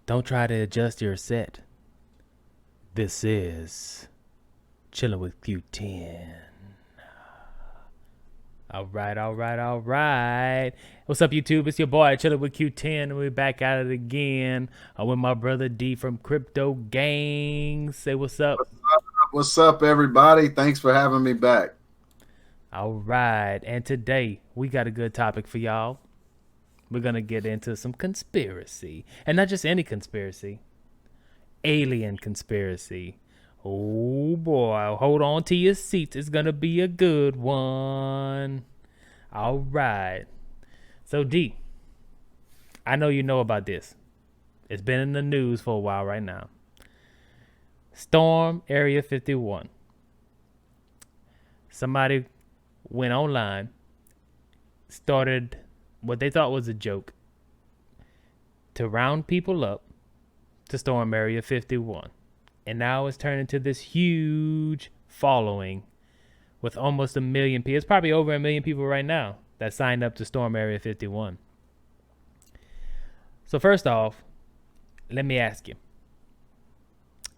Don't try to adjust your set. This is Chilling with Q10. All right, all right, all right. What's up, YouTube? It's your boy, Chilling with Q10, and we're back at it again. I'm with my brother D from CryptoGanz. Say what's up. What's up, everybody? Thanks for having me back. All right, and today we got a good topic for y'all. We're gonna get into some conspiracy, and not just any conspiracy, alien conspiracy. Oh boy, hold on to your seats. It's gonna be a good one. All right. So D, I know you know about this. It's been in the news for a while right now. Storm Area 51. Somebody went online, started what they thought was a joke to round people up to storm Area 51. And now it's turned into this huge following with almost a million people. It's probably over a million people right now that signed up to storm Area 51. So first off, let me ask you,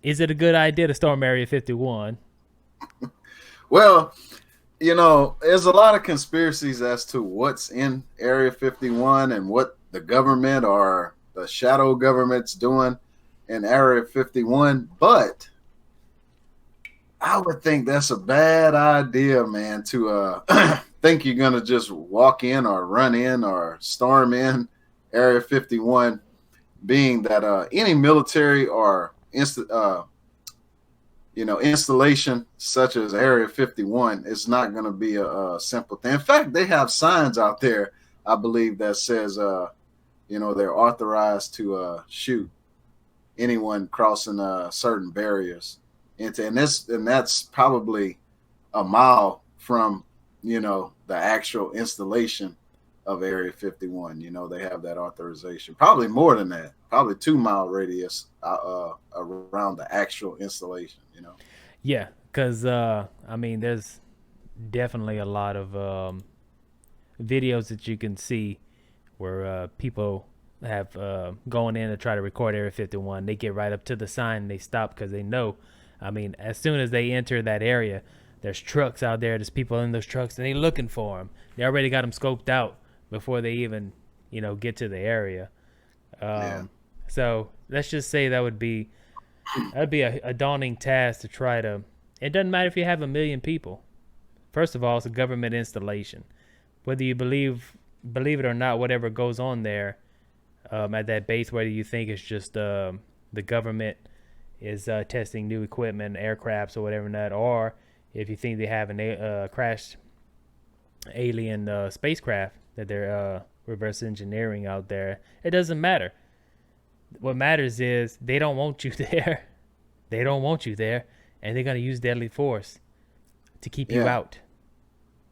is it a good idea to storm Area 51? Well, there's a lot of conspiracies as to what's in Area 51 and what the government or the shadow government's doing in Area 51. But I would think that's a bad idea, man, to think you're going to just walk in or run in or storm in Area 51, being that any military or installation such as Area 51 is not going to be a simple thing. In fact, they have signs out there, I believe, that says, they're authorized to shoot anyone crossing certain barriers. And that's probably a mile from, the actual installation of Area 51. They have that authorization. Probably more than that. Probably 2 mile radius around the actual installation. Yeah, because there's definitely a lot of videos that you can see where people have going in to try to record Area 51. They get right up to the sign and they stop because they know. As soon as they enter that area, there's trucks out there. There's people in those trucks and they're looking for them. They already got them scoped out before they even, get to the area. Yeah. So let's just say that'd be a daunting task to try to. It doesn't matter if you have a million people. First of all, it's a government installation. Whether you believe it or not, whatever goes on there at that base, whether you think it's just the government is testing new equipment, aircrafts or whatever not, or if you think they have a crashed alien spacecraft that they're reverse engineering out there, it doesn't matter. What matters is they don't want you there. They don't want you there, and they're gonna use deadly force to keep you out.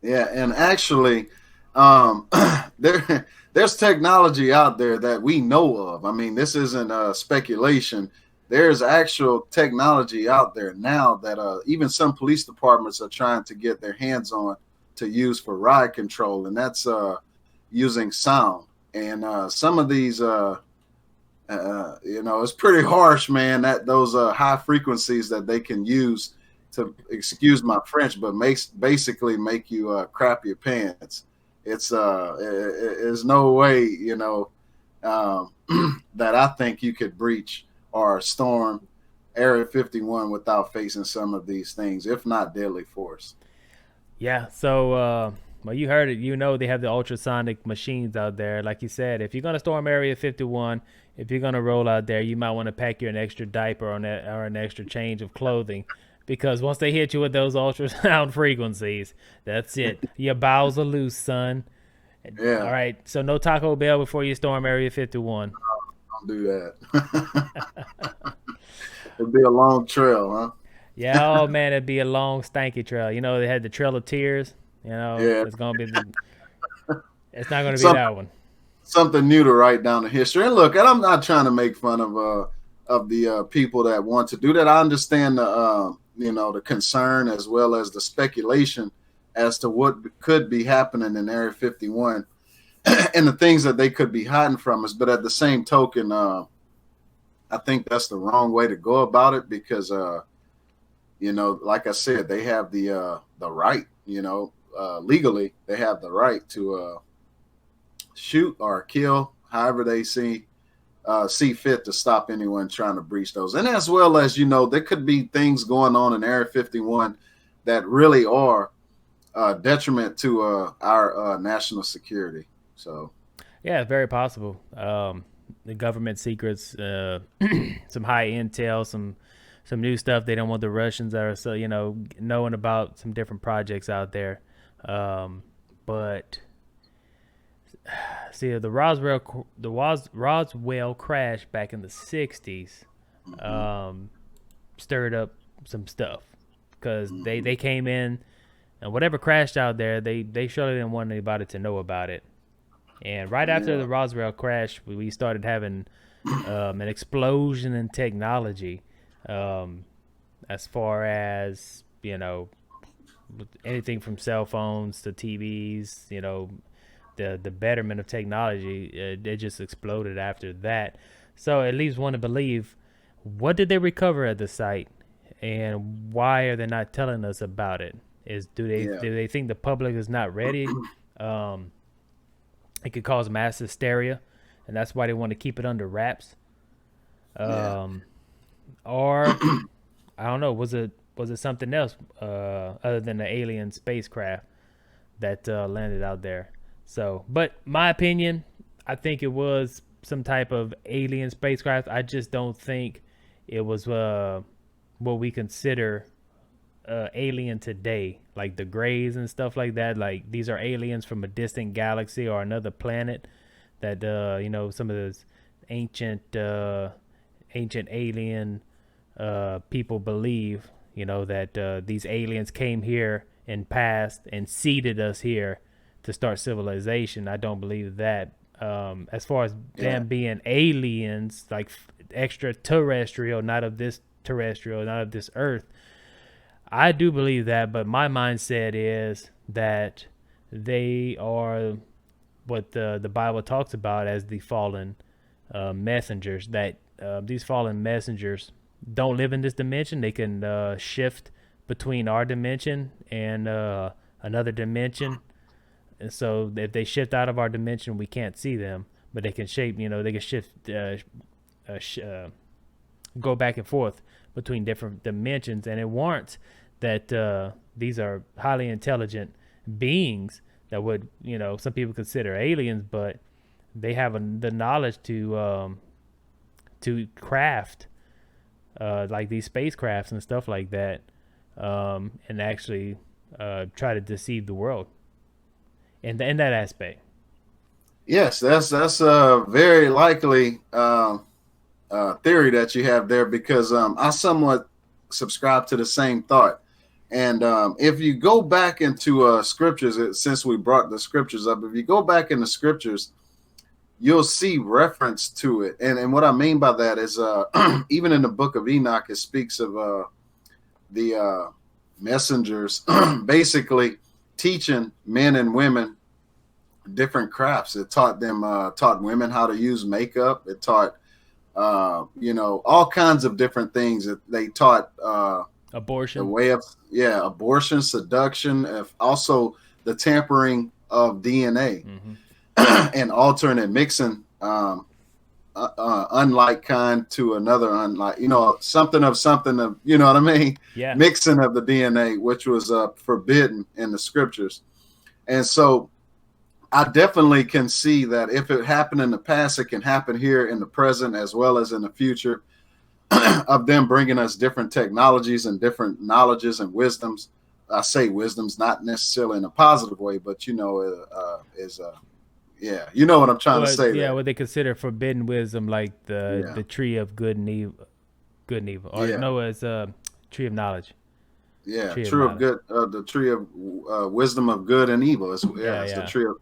Yeah, and actually, there's technology out there that we know of. I mean, this isn't speculation. There's actual technology out there now that even some police departments are trying to get their hands on to use for ride control, and that's using sound. And some of these, it's pretty harsh, man. That those high frequencies that they can use to, excuse my French, but basically make you crap your pants. It's no way, that I think you could breach or storm Area 51 without facing some of these things, if not deadly force. Yeah. So, well, you heard it. They have the ultrasonic machines out there. Like you said, if you're gonna storm Area 51, if you're gonna roll out there, you might want to pack you an extra diaper or an extra change of clothing, because once they hit you with those ultrasound frequencies, that's it. Your bowels are loose, son. All Yeah, right. So no Taco Bell before you storm Area 51. don't do that. It'd be a long trail, huh? Yeah. Oh man, it'd be a long stanky trail. They had the Trail of Tears. Yeah, It's gonna be the. It's not gonna be something that one. something new to write down the history. And look, and I'm not trying to make fun of the people that want to do that. I understand the concern as well as the speculation as to what could be happening in Area 51 and the things that they could be hiding from us. But at the same token, I think that's the wrong way to go about it because, like I said, they have the right, legally, they have the right to shoot or kill, however they see fit to stop anyone trying to breach those. And as well as, there could be things going on in Area 51 that really are detriment to our national security. So, Yeah, very possible. The government secrets, some high intel, some new stuff. They don't want the Russians that are knowing about some different projects out there. But see, the Roswell crash back in the '60s stirred up some stuff because they came in and whatever crashed out there, they surely didn't want anybody to know about it. And right after the Roswell crash, we started having an explosion in technology, as far as anything from cell phones to TVs. The betterment of technology, it just exploded after that. So it leaves one to believe, what did they recover at the site, and why are they not telling us about it? Do they think the public is not ready? It could cause mass hysteria, and that's why they want to keep it under wraps. Or I don't know. Was it something else other than the alien spacecraft that landed out there? So, but my opinion, I think it was some type of alien spacecraft. I just don't think it was what we consider alien today, like the Greys and stuff like that. Like these are aliens from a distant galaxy or another planet that some of those ancient alien people believe that these aliens came here and passed and seeded us here to start civilization. I don't believe that. As far as them being aliens, like extraterrestrial, not of this terrestrial, not of this earth, I do believe that, but my mindset is that they are what the Bible talks about as the fallen messengers. That these fallen messengers don't live in this dimension. They can shift between our dimension and another dimension. And so if they shift out of our dimension, we can't see them, but they can shape. They can shift, go back and forth between different dimensions, and it warrants that these are highly intelligent beings that would, some people consider aliens, but they have the knowledge to craft like these spacecrafts and stuff like that, and actually try to deceive the world in that aspect. Yes, that's a very likely theory that you have there because I somewhat subscribe to the same thought. And if you go back into scriptures, since we brought the scriptures up, if you go back in the scriptures, you'll see reference to it. And what I mean by that is even in the book of Enoch, it speaks of the messengers basically teaching men and women different crafts. It taught women how to use makeup. It taught all kinds of different things. They taught abortion, the way of abortion, seduction, also the tampering of DNA, and altering and mixing unlike kind to another unlike, something of you know what I mean? Yeah. Mixing of the DNA, which was forbidden in the scriptures. And so I definitely can see that if it happened in the past, it can happen here in the present as well as in the future, of them bringing us different technologies and different knowledges and wisdoms. I say wisdoms, not necessarily in a positive way, but you know what I'm trying to say. Yeah, what they consider forbidden wisdom, like the tree of good and evil, or no, it's tree of knowledge. Yeah, tree of good, the tree of wisdom of good and evil. It's the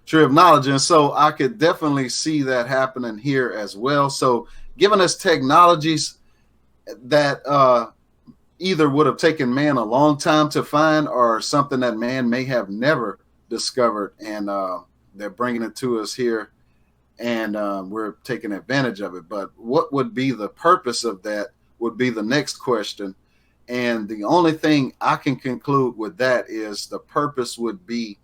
tree of knowledge, and so I could definitely see that happening here as well. So, giving us technologies that either would have taken man a long time to find, or something that man may have never discovered, and they're bringing it to us here. and we're taking advantage of it. But what would be the purpose of that would be the next question. And the only thing I can conclude with that is the purpose would be,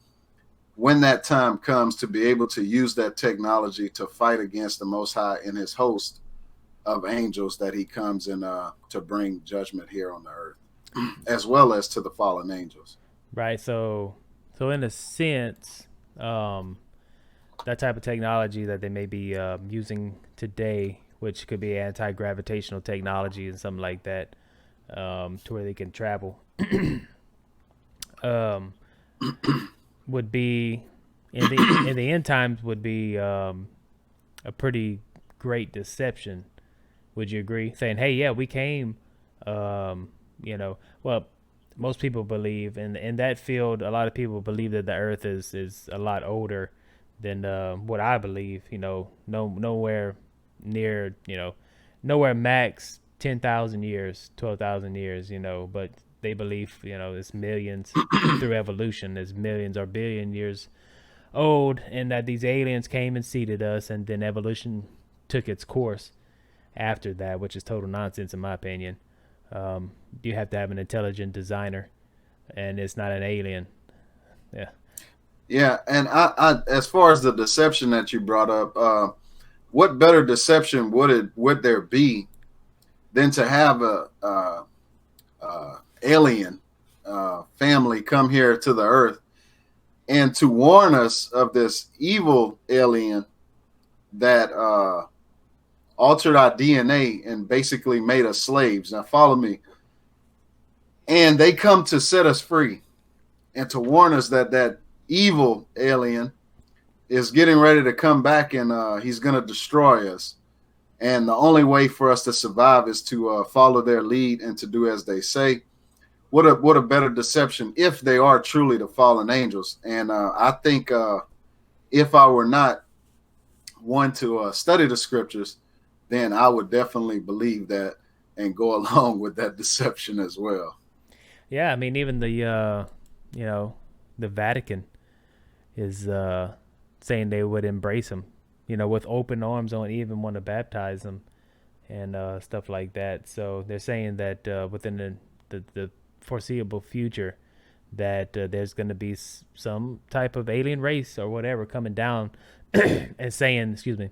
when that time comes, to be able to use that technology to fight against the Most High and his host of angels that he comes in to bring judgment here on the earth, as well as to the fallen angels. Right. So in a sense, that type of technology that they may be using today, which could be anti-gravitational technology and something like that, to where they can travel, um, would be in the end times would be a pretty great deception. Would you agree? Saying, "Hey, yeah, we came," well, most people believe in that field. A lot of people believe that the Earth is a lot older than what I believe. Nowhere near, nowhere max 10,000 years, 12,000 years. But they believe it's millions through evolution. It's millions or billion years old, and that these aliens came and seeded us, and then evolution took its course after that, which is total nonsense in my opinion. You have to have an intelligent designer, and it's not an alien. Yeah. Yeah, and I as far as the deception that you brought up, what better deception would there be than to have a alien family come here to the earth and to warn us of this evil alien that altered our DNA and basically made us slaves. Now follow me. And they come to set us free and to warn us that that evil alien is getting ready to come back, and he's going to destroy us. And the only way for us to survive is to follow their lead and to do as they say. What a better deception if they are truly the fallen angels. And I think if I were not one to study the scriptures, then I would definitely believe that and go along with that deception as well. Yeah, I mean, even the the Vatican is saying they would embrace them, with open arms, don't even want to baptize them and stuff like that. So they're saying that within the foreseeable future, that there's going to be some type of alien race or whatever coming down and saying, excuse me,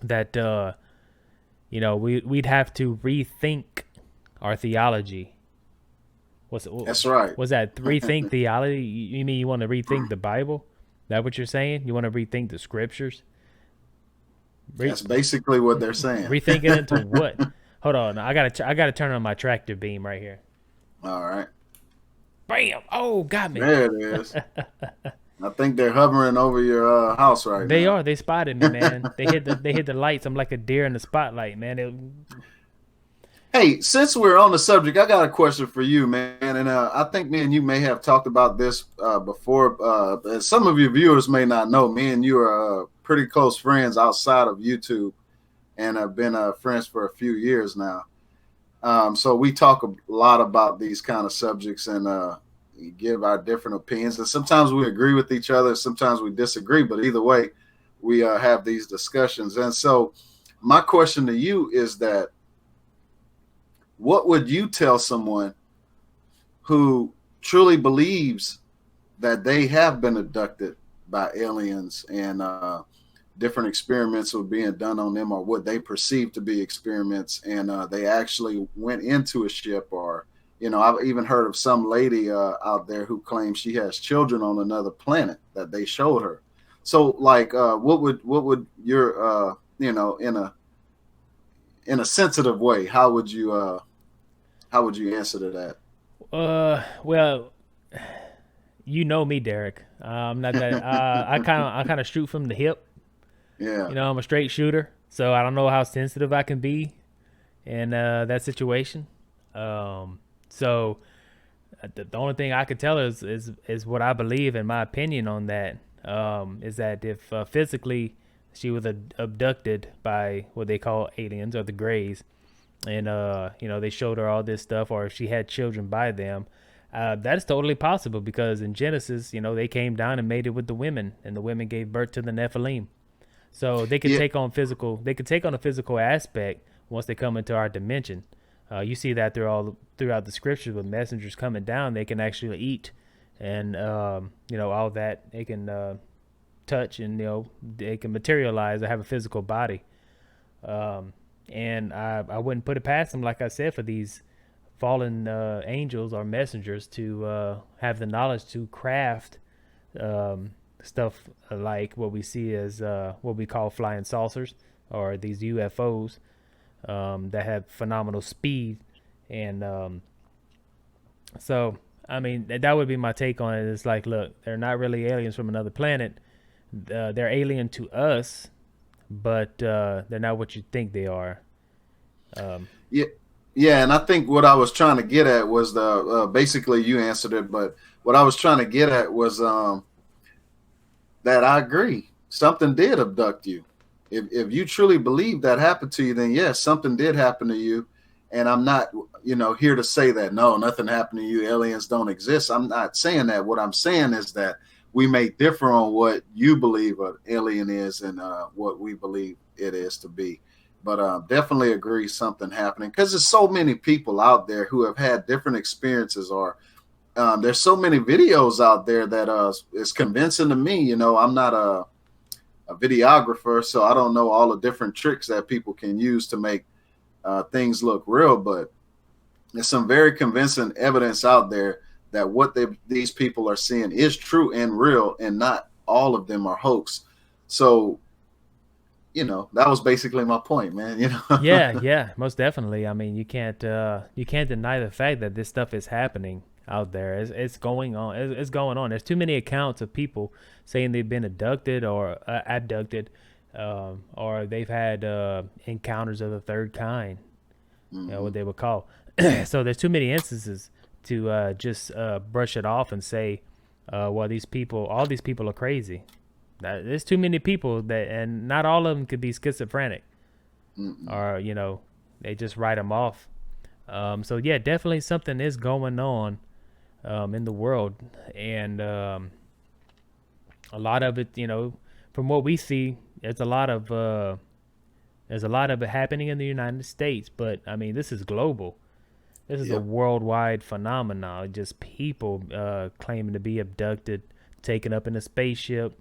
that we'd have to rethink our theology. That's right. Was that rethink theology? You mean you want to rethink the Bible? Is that what you're saying? You want to rethink the scriptures? That's basically what they're saying. Rethink it into what? Hold on, I gotta turn on my tractor beam right here. All right. Bam! Oh, got me. There it is. I think they're hovering over your house right now. They are. They spotted me, man. They hit the lights. I'm like a deer in the spotlight, man. Hey, since we're on the subject, I got a question for you, man. And I think me and you may have talked about this before. Some of your viewers may not know, me and you are pretty close friends outside of YouTube and have been friends for a few years now. So we talk a lot about these kind of subjects and give our different opinions. And sometimes we agree with each other, sometimes we disagree. But either way, we have these discussions. And so my question to you is that, what would you tell someone who truly believes that they have been abducted by aliens and different experiments were being done on them, or what they perceive to be experiments, and they actually went into a ship? Or, I've even heard of some lady out there who claims she has children on another planet that they showed her. So, like, what would your in a sensitive way, how would you answer to that? Well, you know me, Derek. I'm not that. I kind of shoot from the hip. Yeah. I'm a straight shooter, so I don't know how sensitive I can be in that situation. So the only thing I could tell her is what I believe, in my opinion on that. Is that if physically she was abducted by what they call aliens or the Greys, and they showed her all this stuff, or if she had children by them, that's totally possible, because in Genesis, they came down and made it with the women, and the women gave birth to the Nephilim. So they could Yeah, take on physical. They could take on a physical aspect once they come into our dimension. You see that throughout the scriptures with messengers coming down. They can actually eat, and all that. They can touch, and they can materialize. Or have a physical body. Um, and I wouldn't put it past them, like I said, for these fallen angels or messengers to have the knowledge to craft um, stuff like what we see as what we call flying saucers or these UFOs that have phenomenal speed. And so, I mean, that would be my take on it. It's like, look, they're not really aliens from another planet. They're alien to us, but they're not what you think they are. Um, yeah, yeah. And I think what I was trying to get at was the basically you answered it, but what I was trying to get at was that I agree. Something did abduct you. If you truly believe that happened to you, then yes, something did happen to you. And I'm not, here to say that no, nothing happened to you. Aliens don't exist. I'm not saying that. What I'm saying is that we may differ on what you believe an alien is and what we believe it is to be. But definitely agree something happening because there's so many people out there who have had different experiences or there's so many videos out there that is convincing to me. I'm not a videographer, so I don't know all the different tricks that people can use to make things look real. But there's some very convincing evidence out there that what these people are seeing is true and real, and not all of them are hoax. So, that was basically my point, man. Yeah, yeah, most definitely. I mean, you can't deny the fact that this stuff is happening out there. It's going on. It's going on. There's too many accounts of people saying they've been abducted or abducted, or they've had encounters of the third kind. What they would call. So there's too many instances to just brush it off and say, well, all these people are crazy. There's too many people and not all of them could be schizophrenic, or they just write them off. So yeah, definitely something is going on in the world, and a lot of it, from what we see, there's a lot of it happening in the United States. But I mean, this is global. This is a Yep. worldwide phenomenon. Just people claiming to be abducted, taken up in a spaceship,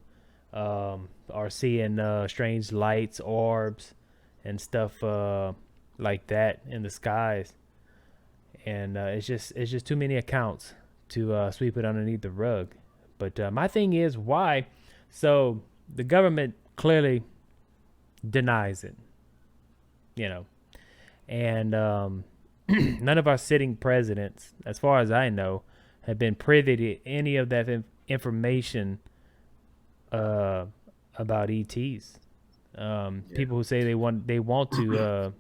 or seeing strange lights, orbs, and stuff like that in the skies. And it's just too many accounts to sweep it underneath the rug. But my thing is why? So the government clearly denies it, and none of our sitting presidents, as far as I know, have been privy to any of that information uh, about ETs. People who say they want to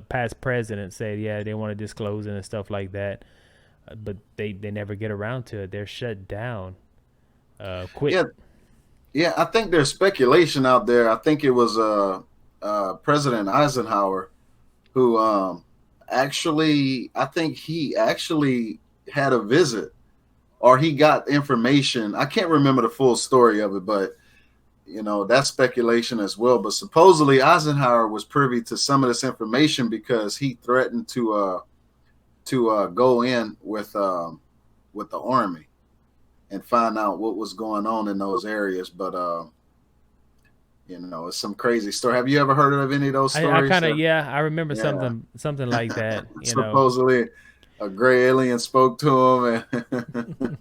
past presidents say they want to disclose it and stuff like that, but they never get around to it. They're shut down. Quit. Yeah, yeah. I think there's speculation out there. I think it was President Eisenhower who I think he actually had a visit or he got information. I can't remember the full story of it, but that's speculation as well. But supposedly Eisenhower was privy to some of this information because he threatened to go in with the army and find out what was going on in those areas. But it's some crazy story. Have you ever heard of any of those I stories? kind of I remember Yeah. something like that. Supposedly a gray alien spoke to him and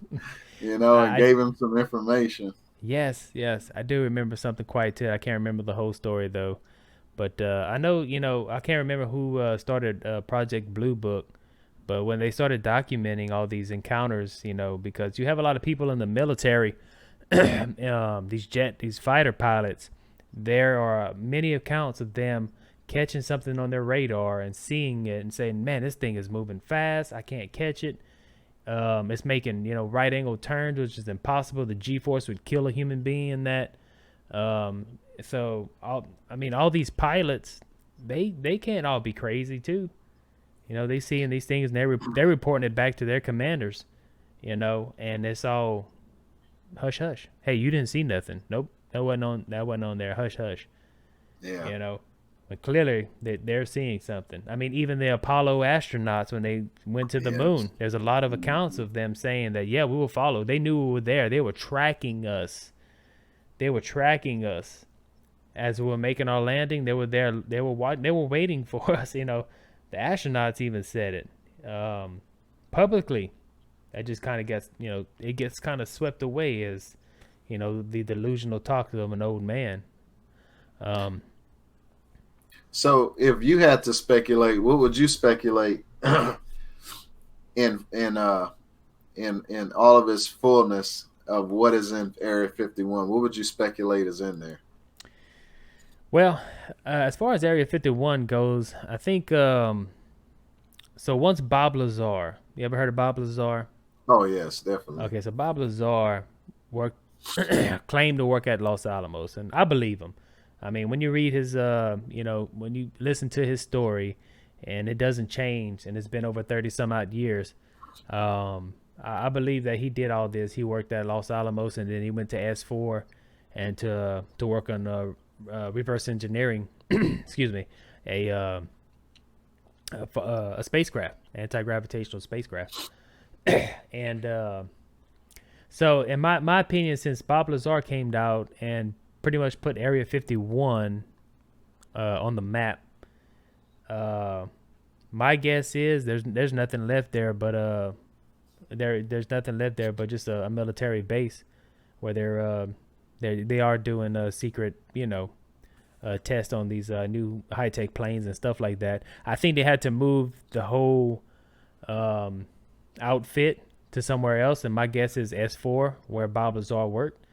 and I gave him some information. Yes, yes, I do remember something quite too. I can't remember the whole story though, but I know I can't remember who started Project Blue Book, but when they started documenting all these encounters, because you have a lot of people in the military, these fighter pilots, there are many accounts of them catching something on their radar and seeing it and saying, "Man, this thing is moving fast. I can't catch it. It's making right angle turns, which is impossible. The G-force would kill a human being in that. So all these pilots, they can't all be crazy too. They seeing these things and they're reporting it back to their commanders. And it's all hush hush. Hey, you didn't see nothing. Nope. That wasn't on their hush hush. Yeah. You know, but clearly they're seeing something. I mean, even the Apollo astronauts when they went to the Yes. moon, there's a lot of accounts Mhm. of them saying that yeah, we will follow. They knew we were there. They were tracking us. They were tracking us as we were making our landing. They were there. They were waiting for us. The astronauts even said it publicly. That just kind of gets it gets kind of swept away as the delusional talk of an old man. Um, So if you had to speculate, what would you speculate in in uh in all of its fullness of what is in Area 51? What would you speculate is in there? well, as far as Area 51 goes, I think so. Once Bob Lazar, you ever heard of Bob Lazar? Oh yes, definitely. Okay, so Bob Lazar worked claimed to work at Los Alamos, and I believe him. I mean, when you read his, when you listen to his story, and it doesn't change, and it's been over 30 some odd years, I believe that he did all this. He worked at Los Alamos, and then he went to S4, and to work on reverse engineering. Excuse me, a a spacecraft, anti-gravitational spacecraft, and so in my opinion, since Bob Lazar came out and pretty much put Area 51 on the map, uh, my guess is there's nothing left there but there's nothing left there but just a military base where they are doing a secret test on these new high tech planes and stuff like that. I think they had to move the whole um, outfit to somewhere else, and my guess is S4 where Bob Lazar worked.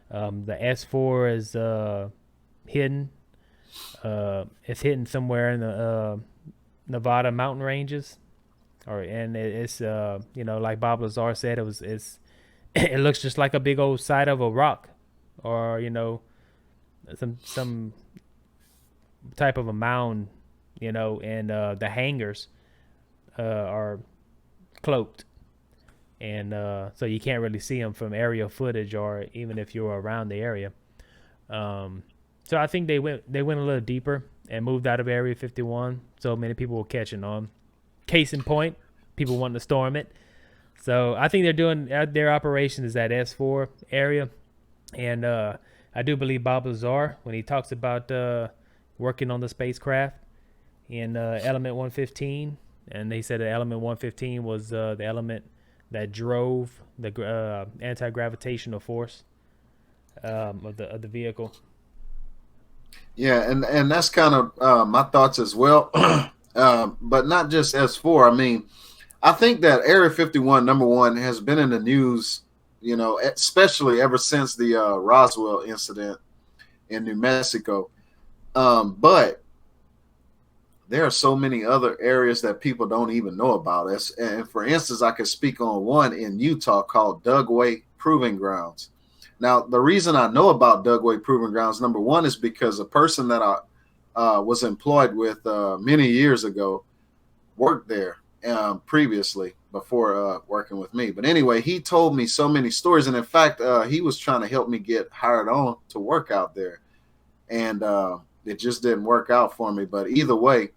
The S4 is hidden. It's hidden somewhere in the Nevada mountain ranges, and it's like Bob Lazar said, it's it looks just like a big old side of a rock, or some type of a mound, and the hangars are cloaked, and so you can't really see them from aerial footage or even if you're around the area. Um, so I think they went a little deeper and moved out of Area 51. So many people were catching on. Case in point, people wanting to storm it. So I think they're doing their operation is at S4 area, and I do believe Bob Lazar when he talks about working on the spacecraft in Element 115, and they said that Element 115 was the element that drove the anti-gravitational force of the vehicle. Yeah, and that's kind of my thoughts as well. But not just S4. I mean, I think that Area 51, number one, has been in the news, especially ever since the Roswell incident in New Mexico. But there are so many other areas that people don't even know about. And for instance, I could speak on one in Utah called Dugway Proving Grounds. Now, the reason I know about Dugway Proving Grounds, number one, is because a person that I was employed with many years ago worked there previously before working with me. But anyway, he told me so many stories. And in fact, he was trying to help me get hired on to work out there. And it just didn't work out for me. But either way,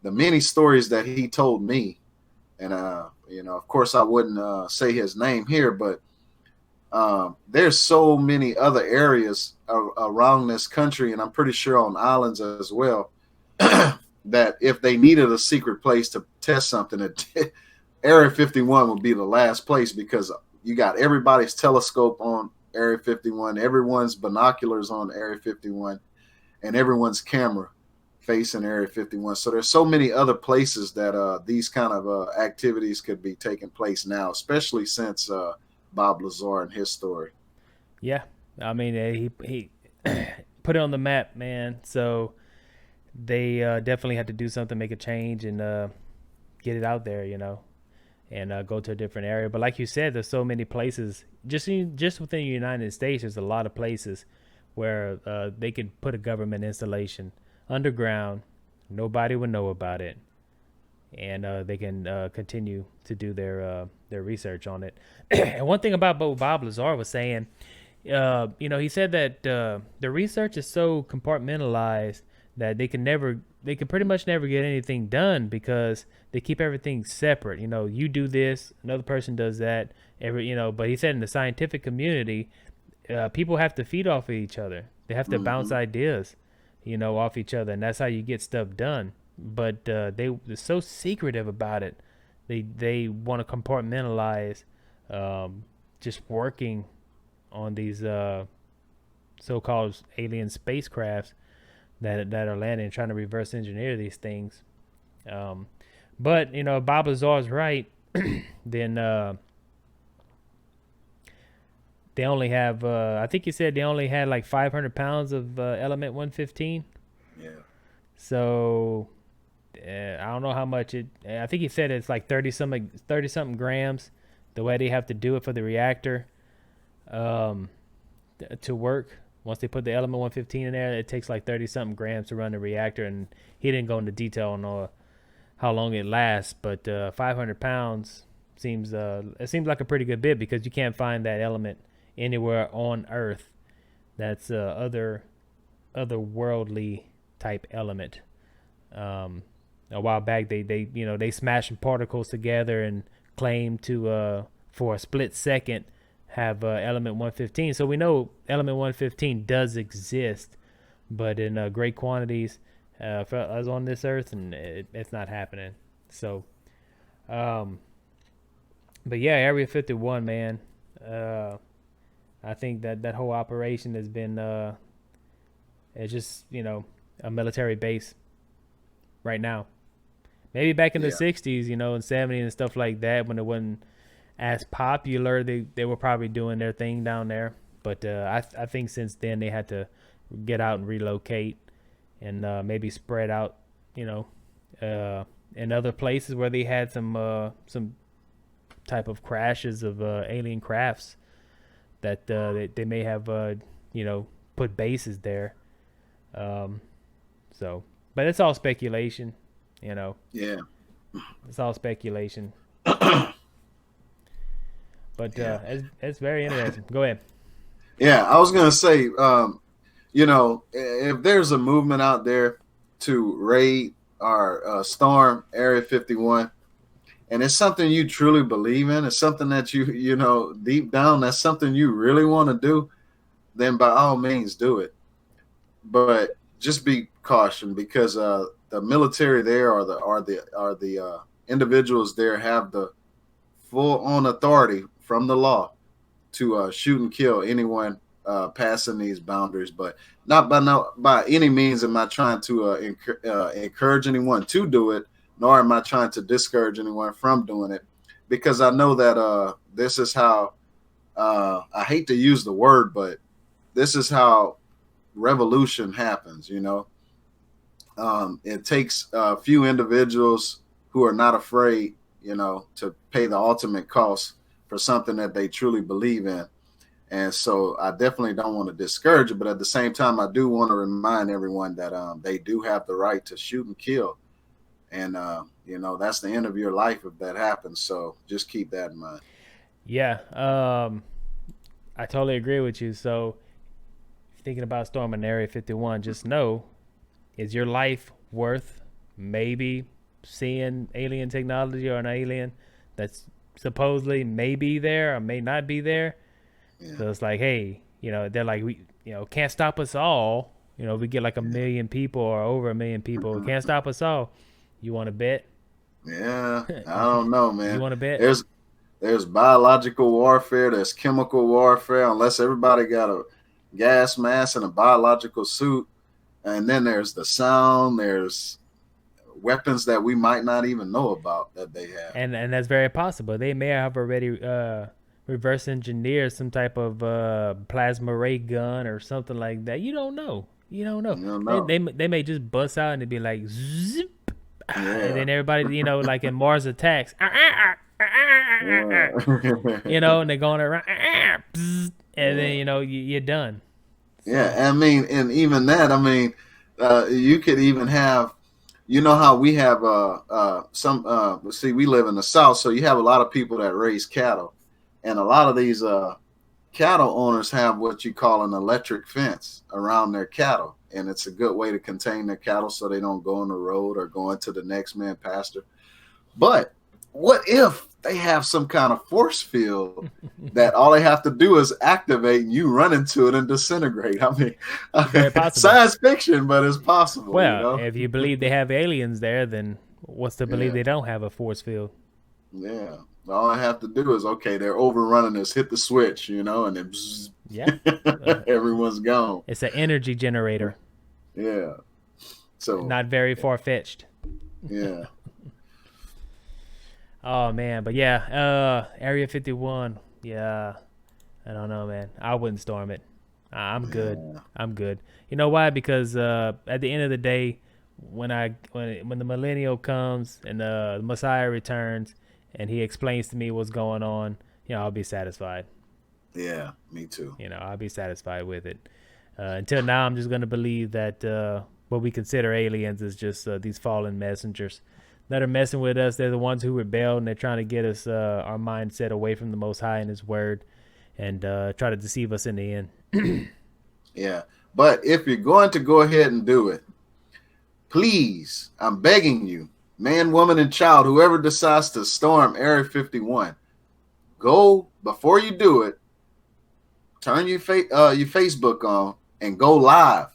the many stories that he told me, and of course, I wouldn't say his name here, but there's so many other areas around this country, and I'm pretty sure on islands as well, that if they needed a secret place to test something, Area 51 would be the last place because you got everybody's telescope on Area 51, everyone's binoculars on Area 51, and everyone's camera facing Area 51. So there's so many other places that these kind of activities could be taking place now, especially since Bob Lazar and his story. Yeah, I mean he put it on the map, man. So they definitely had to do something, make a change, and get it out there, and go to a different area. But like you said, there's so many places just within the United States. There's a lot of places where they could put a government installation underground. Nobody would know about it, and they can continue to do their research on it. And one thing about what Bob Lazar was saying, he said that the research is so compartmentalized that they can pretty much never get anything done because they keep everything separate. You do this, another person does that. But he said in the scientific community, people have to feed off of each other. They have to bounce Hmm. ideas, off each other, and that's how you get stuff done. But they're so secretive about it. They want to compartmentalize, um, just working on these so-called alien spacecrafts that are landing, trying to reverse engineer these things. Um, but if Bob Lazar's right, then they only have. I think he said they only had like 500 pounds of element 115. Yeah. So I don't know how much it. I think he said it's like 30 something grams. The way they have to do it for the reactor um, to work. Once they put the element 115 in there, it takes like 30 something grams to run the reactor. And he didn't go into detail on how long it lasts, but 500 pounds seems like a pretty good bit because you can't find that element anywhere on Earth. That's otherworldly type element. A while back, they smashed some particles together and claimed to for a split second have element 115. So we know element 115 does exist, but in great quantities for us on this earth, and it's not happening. So, um, but yeah, Area 51, man. Uh, I think that whole operation has been it's just a military base right now. Maybe back in the Yeah. '60s, and '70s and stuff like that, when it wasn't as popular, they were probably doing their thing down there. But I think since then they had to get out and relocate and maybe spread out, you know, in other places where they had some type of crashes of alien crafts that they may have put bases there. Um, so, but it's all speculation, you know. Yeah. It's all speculation. But Yeah. it's very interesting. Go ahead. Yeah. I was gonna say, if there's a movement out there to raid or storm Area 51, and it's something you truly believe in, it's something that deep down, that's something you really want to do, then by all means do it. But just be cautioned because the military there are the individuals there have the full on authority from the law to shoot and kill anyone passing these boundaries. But not by any means am I trying to encourage anyone to do it, nor am I trying to discourage anyone from doing it, because I know that this is how I hate to use the word, but this is how revolution happens. It takes a few individuals who are not afraid, to pay the ultimate cost for something that they truly believe in. And so I definitely don't want to discourage it, but at the same time, I do want to remind everyone that they do have the right to shoot and kill. And, that's the end of your life if that happens. So just keep that in mind. Yeah, I totally agree with you. So, if you're thinking about storming Area 51, just know, is your life worth maybe seeing alien technology or an alien that's supposedly may be there or may not be there? Yeah. So it's like, hey, they're like, we, can't stop us all. We get like a Yeah. million people or over a million people. Can't stop us all. You want to bet? Yeah. I don't know, You man. want to bet? There's biological warfare, there's chemical warfare, unless everybody got a gas mask and a biological suit. And then there's the sound, there's weapons that we might not even know about that they have. And that's very possible. They may have already reverse engineered some type of plasma ray gun or something like that. You don't know. You don't know. You don't They know. they they may just bust out and it'd be like zip, and Yeah. then everybody like in Mars Attacks, Yeah. and they're going around, and then Yeah. you're done. So Yeah. I mean, and even that, I mean, you could even have, how we have some see, we live in the South, so you have a lot of people that raise cattle, and a lot of these cattle owners have what you call an electric fence around their cattle, and it's a good way to contain their cattle so they don't go on the road or go into the next man pasture. But what if they have some kind of force field that all they have to do is activate and you run into it and disintegrate? I mean, science fiction, but it's possible. Well, if you believe they have aliens there, then what's to believe they don't have a force field? Yeah. All I have to do is, okay, they're overrunning us, hit the switch, and then everyone's gone. It's an energy generator. Yeah. So not very far-fetched. Yeah. Oh man, but yeah, Area 51. Yeah, I don't know, man. I wouldn't storm it. I'm good. I'm good. You know why? Because at the end of the day, when the millennial comes and the Messiah returns and he explains to me what's going on, I'll be satisfied. Yeah, me too. I'll be satisfied with it. Until now, I'm just gonna believe that what we consider aliens is just these fallen messengers that are messing with us. They're the ones who rebelled, and they're trying to get us our mindset away from the Most High and His Word, and try to deceive us in the end. Yeah, but if you're going to go ahead and do it, please, I'm begging you, man, woman, and child, whoever decides to storm Area 51, go, before you do it, turn your Facebook on and go live.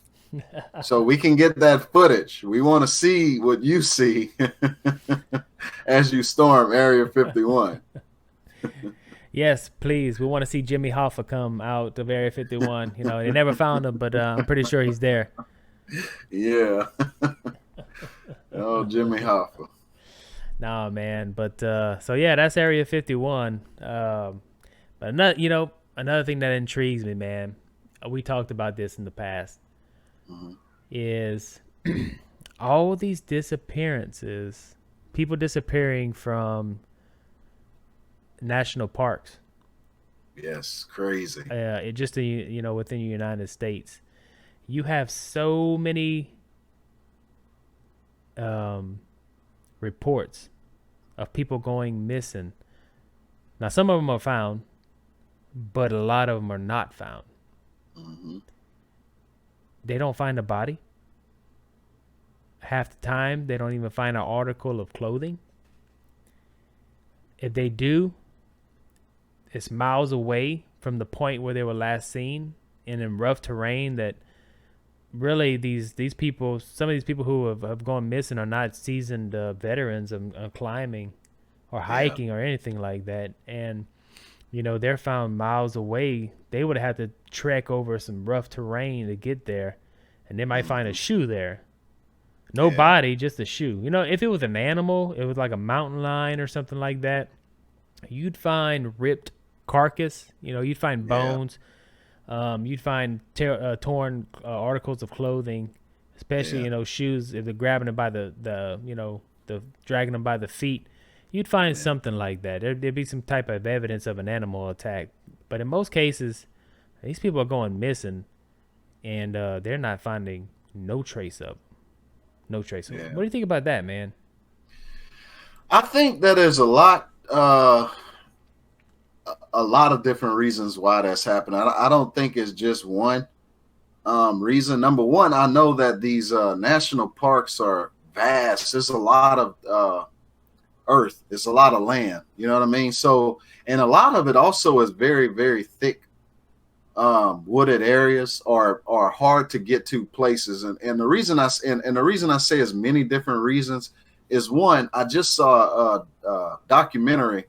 So we can get that footage. We want to see what you see as you storm Area 51. Yes, please. We want to see Jimmy Hoffa come out of Area 51. They never found him, but I'm pretty sure he's there. Yeah. Oh, Jimmy Hoffa. Nah, man. But so yeah, that's Area 51. But another thing that intrigues me, man. We talked about this in the past. Is all these disappearances, people disappearing from national parks. Yes, crazy. It just within the United States, you have so many reports of people going missing. Now, some of them are found, but a lot of them are not found. They don't find a body. Half the time, they don't even find an article of clothing. If they do, it's miles away from the point where they were last seen, and in rough terrain that really these people, some of these people who have gone missing are not seasoned veterans of climbing or hiking or anything like that. And, they're found miles away. They would have to trek over some rough terrain to get there, and they might find a shoe there. No body, just a shoe. If it was an animal, it was like a mountain lion or something like that, you'd find ripped carcass. You'd find bones. You'd find torn articles of clothing, especially, shoes. If they're grabbing them by the dragging them by the feet, you'd find something like that. There'd be some type of evidence of an animal attack. But in most cases, these people are going missing, and they're not finding no trace of them. No trace of them. What do you think about that, man? I think that there's a lot of different reasons why that's happening. I don't think it's just one reason. Number one, I know that these national parks are vast. There's a lot of earth. It's a lot of land. You know what I mean? So, and a lot of it also is very, very thick wooded areas are hard to get to places. And the reason I say is many different reasons is, one, I just saw a documentary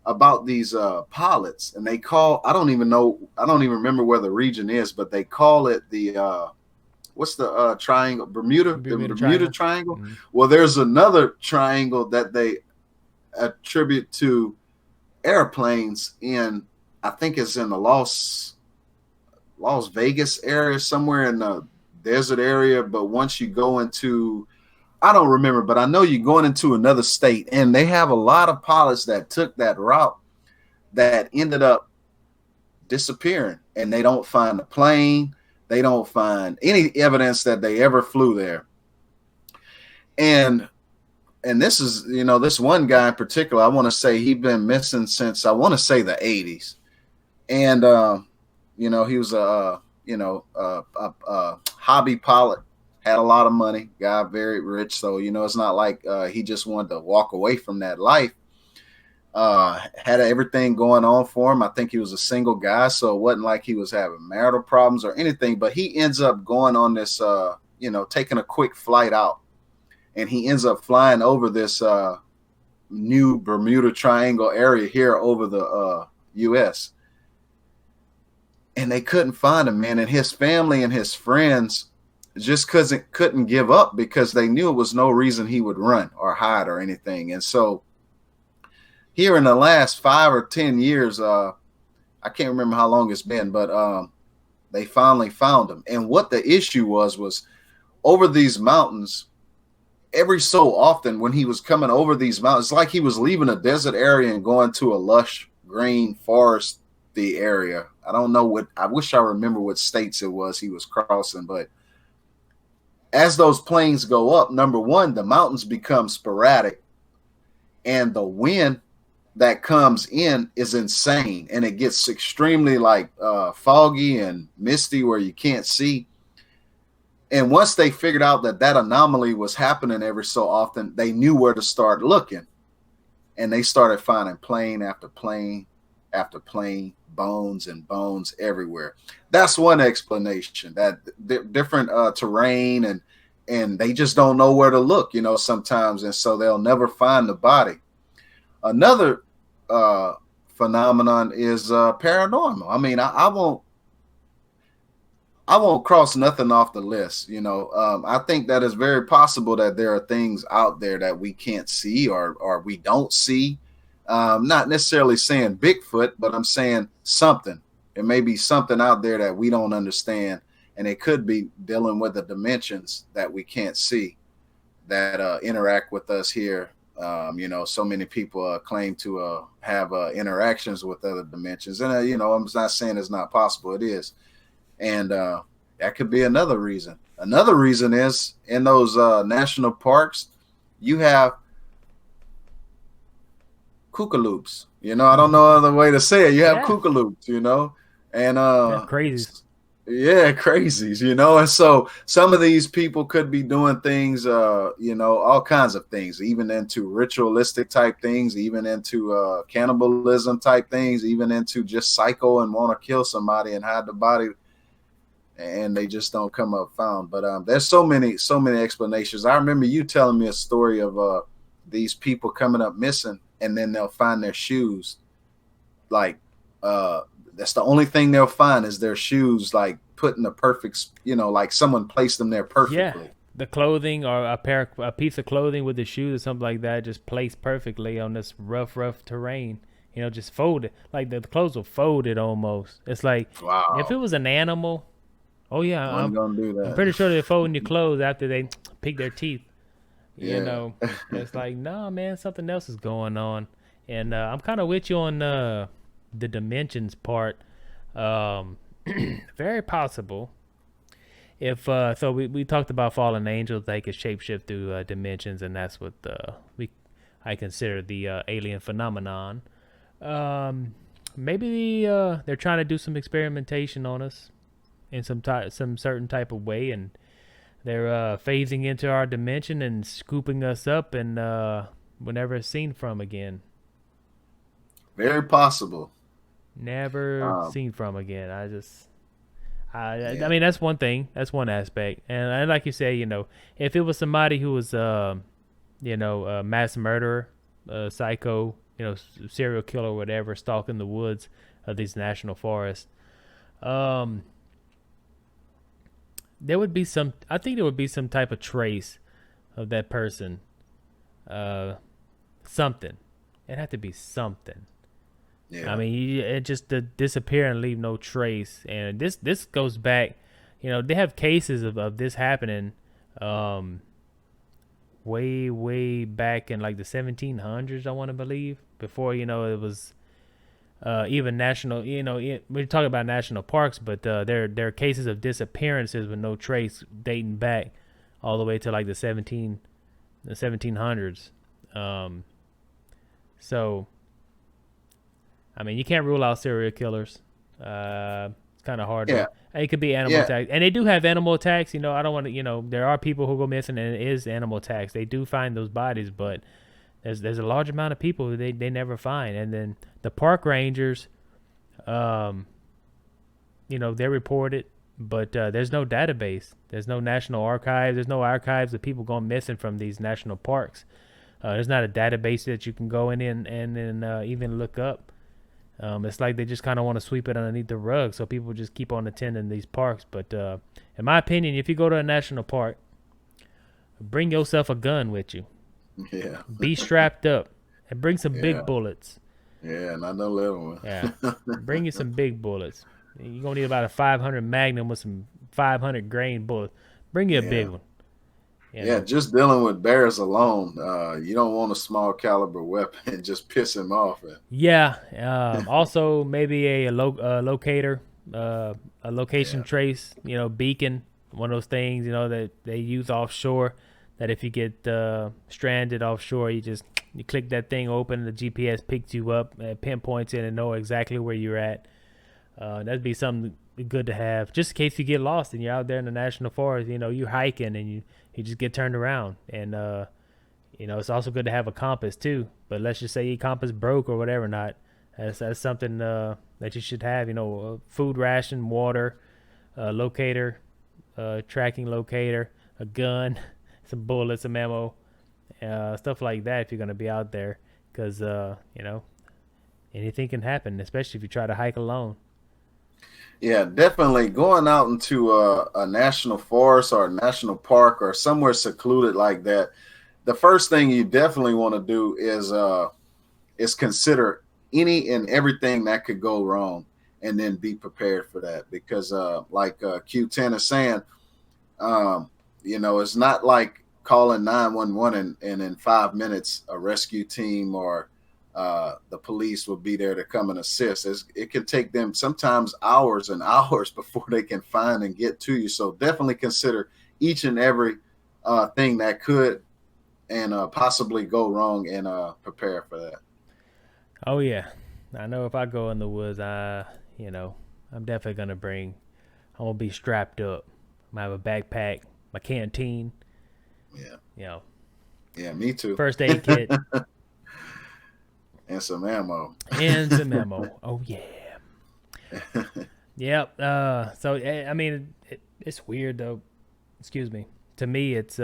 about these pilots, and they call, I don't even remember where the region is, but they call it the what's the triangle, Bermuda Triangle. Mm-hmm. Well, there's another triangle that they attribute to airplanes in, I think it's in the Las Vegas area, somewhere in the desert area. But once you go into, I don't remember, but I know you're going into another state, and they have a lot of pilots that took that route that ended up disappearing, and they don't find the plane. They don't find any evidence that they ever flew there. And this is, this one guy in particular, I want to say he's been missing since, I want to say, the 80s. and he was a hobby pilot, had a lot of money, got very rich. So it's not like he just wanted to walk away from that life. Had everything going on for him. I think he was a single guy, so it wasn't like he was having marital problems or anything. But he ends up going on this, taking a quick flight out, and he ends up flying over this new Bermuda Triangle area here over the U.S. And they couldn't find him, man. And his family and his friends just couldn't give up because they knew it was no reason he would run or hide or anything. And so here in the last 5 or 10 years, I can't remember how long it's been, but they finally found him. And what the issue was over these mountains, every so often when he was coming over these mountains, it's like he was leaving a desert area and going to a lush green foresty area. I don't know I wish I remember what states it was he was crossing, but as those planes go up, number one, the mountains become sporadic and the wind that comes in is insane, and it gets extremely foggy and misty where you can't see. And once they figured out that anomaly was happening every so often, they knew where to start looking, and they started finding plane after plane after plane, bones and bones everywhere. That's one explanation, that different terrain, and they just don't know where to look, sometimes, and so they'll never find the body. Another phenomenon is paranormal. I mean, I won't cross nothing off the list. I think that it's very possible that there are things out there that we can't see or we don't see. Not necessarily saying Bigfoot, but I'm saying something. There may be something out there that we don't understand, and it could be dealing with the dimensions that we can't see that interact with us here. So many people claim to have interactions with other dimensions, and I'm not saying it's not possible. It is, and that could be another reason. Another reason is in those national parks, you have kookaloops. I don't know other way to say it. You have kookaloops. And crazy. Yeah, crazies, and so some of these people could be doing things, all kinds of things, even into ritualistic type things, even into cannibalism type things, even into just psycho and want to kill somebody and hide the body, and they just don't come up found. But there's so many explanations. I remember you telling me a story of these people coming up missing, and then they'll find their shoes, that's the only thing they'll find is their shoes, put in the perfect, like someone placed them there perfectly. Yeah, the clothing or a piece of clothing with the shoes or something like that, just placed perfectly on this rough terrain. Just folded, like the clothes were folded almost. It's like, wow, if it was an animal, oh yeah, I'm gonna do that. I'm pretty sure they're folding your clothes after they pick their teeth. Yeah. It's like, nah, man, something else is going on. And I'm kind of with you on the dimensions part. Very possible. If so, we talked about fallen angels. They could shapeshift through dimensions, and that's what I consider the alien phenomenon. Maybe they're trying to do some experimentation on us in some certain type of way, and they're phasing into our dimension and scooping us up, and we're never seen from again. Very possible. Never seen from again. I mean, that's one thing. That's one aspect. And like you say, if it was somebody who was, a mass murderer, psycho, serial killer, or whatever, stalking the woods of these national forests, there would be I think there would be some type of trace of that person. Something. It'd have to be something. Yeah. I mean, it just to disappear and leave no trace. And this goes back, they have cases of this happening way back in like the 1700s, I want to believe, before, it was even national, we talk about national parks, but there are cases of disappearances with no trace dating back all the way to like the 1700s. So I mean, you can't rule out serial killers. It's kind of hard Yeah, to. It could be animal yeah, attacks, and they do have animal attacks. I don't want to. There are people who go missing, and it is animal attacks. They do find those bodies, but there's a large amount of people who they never find, and then the park rangers, um, they report it, but there's no database. There's no national archive. There's no archives of people going missing from these national parks. There's not a database that you can go in and even look up. It's like they just kind of want to sweep it underneath the rug, so people just keep on attending these parks. But in my opinion, if you go to a national park, bring yourself a gun with you. yeah, Be strapped up, and bring some yeah, big bullets. yeah. Not no little Yeah, one. bring you some big bullets. You're gonna need about a 500 Magnum with some 500 grain bullets. Bring you a big Yeah, one. You yeah. know. Just dealing with bears alone, you don't want a small caliber weapon and just piss him off. Yeah. Also, maybe locator, a location Yeah, trace. Beacon. One of those things. That they use offshore. That if you get stranded offshore, you click that thing open, the GPS picks you up, pinpoints it, and know exactly where you're at. That'd be something good to have, just in case you get lost and you're out there in the national forest. You're hiking and you just get turned around, and it's also good to have a compass too. But let's just say your compass broke or whatever, not that's something that you should have. Food ration, water, locator, tracking locator, a gun, some bullets, some ammo, stuff like that. If you're gonna be out there, because anything can happen, especially if you try to hike alone. yeah. Definitely going out into a national forest or a national park or somewhere secluded like that. The first thing you definitely want to do is consider any and everything that could go wrong, and then be prepared for that. Because like Q10 is saying, it's not like calling 911 and in 5 minutes a rescue team or the police will be there to come and assist. It can take them sometimes hours and hours before they can find and get to you. So definitely consider each and every thing that could and possibly go wrong, and prepare for that. Oh yeah, I know if I go in the woods, I'm definitely gonna bring. I'm gonna be strapped up. I'm gonna have a backpack, my canteen, Yeah, you know, yeah, me too. first aid kit, And some ammo. and some ammo. Oh yeah, yep. So I mean, it's weird though. Excuse me. To me, it's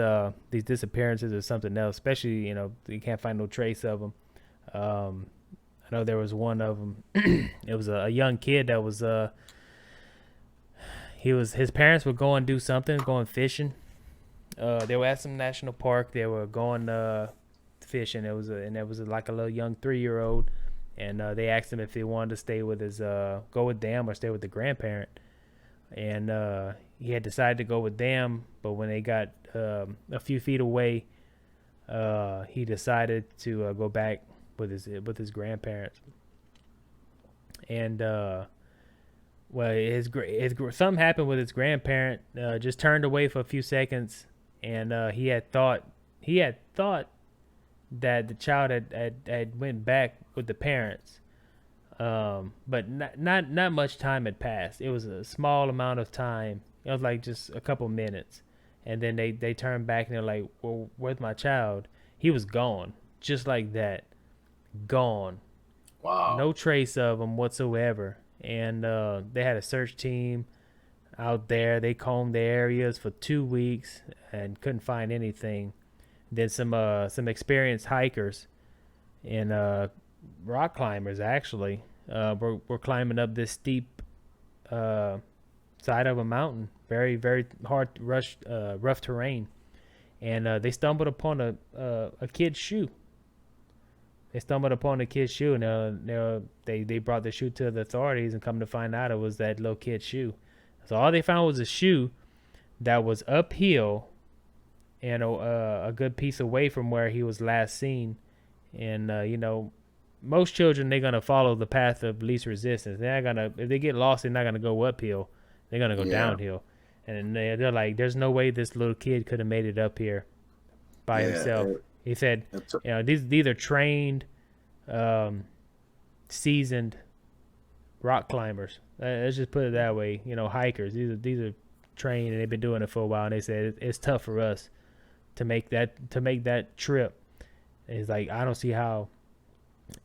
these disappearances or something else. Especially you can't find no trace of them. Um, I know there was one of them. It was a young kid that was his parents were going to do something, going fishing. They were at some national park. They were going fishing. It was like a little young 3-year-old, and they asked him if he wanted to stay with his go with them or stay with the grandparent. And he had decided to go with them, but when they got a few feet away, he decided to go back with his grandparents. And well, his something happened with his grandparent. Just turned away for a few seconds, and he had thought that the child had went back with the parents. But not much time had passed. It was a small amount of time. It was like just a couple minutes, and then they turned back and they're like, "Well, where's my child?" He was gone, just like that, gone. Wow. No trace of him whatsoever. And they had a search team out there. They combed the areas for 2 weeks and couldn't find anything. Then some experienced hikers and rock climbers actually were climbing up this steep side of a mountain, very very hard, rough terrain, and they stumbled upon a kid's shoe. They stumbled upon a kid's shoe, and they brought the shoe to the authorities, and come to find out it was that little kid's shoe. So all they found was a shoe that was uphill and a good piece away from where he was last seen. And most children, they're gonna follow the path of least resistance. They're not gonna, if they get lost, they're not gonna go uphill. They're gonna go Yeah, downhill. And they're like, there's no way this little kid could have made it up here by yeah. himself. He said, It, these are trained, seasoned rock climbers. Let's just put it that way. Hikers. These are trained and they've been doing it for a while. And they said it's tough for us to make that trip. And it's like I don't see how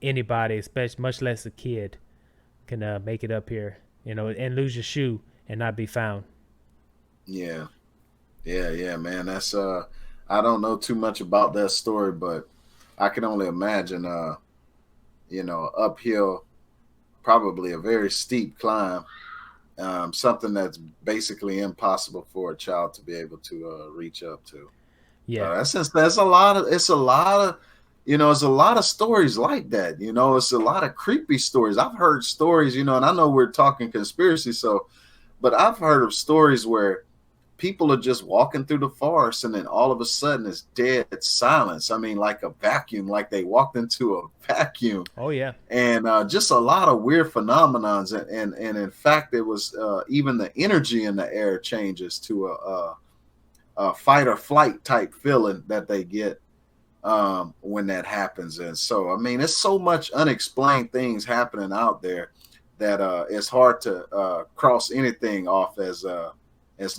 anybody, especially much less a kid, can make it up here. And lose your shoe and not be found. Yeah, yeah, man. That's I don't know too much about that story, but I can only imagine. Uphill, probably a very steep climb, something that's basically impossible for a child to be able to reach up to. Yeah, That's a lot of. It's a lot of. It's a lot of stories like that. It's a lot of creepy stories. I've heard stories. And I know we're talking conspiracy, but I've heard of stories where people are just walking through the forest and then all of a sudden it's dead silence. I mean, like a vacuum, like they walked into a vacuum. Oh yeah. And just a lot of weird phenomenons. And in fact, it was even the energy in the air changes to a fight or flight type feeling that they get when that happens. And so, I mean, it's so much unexplained things happening out there that it's hard to cross anything off as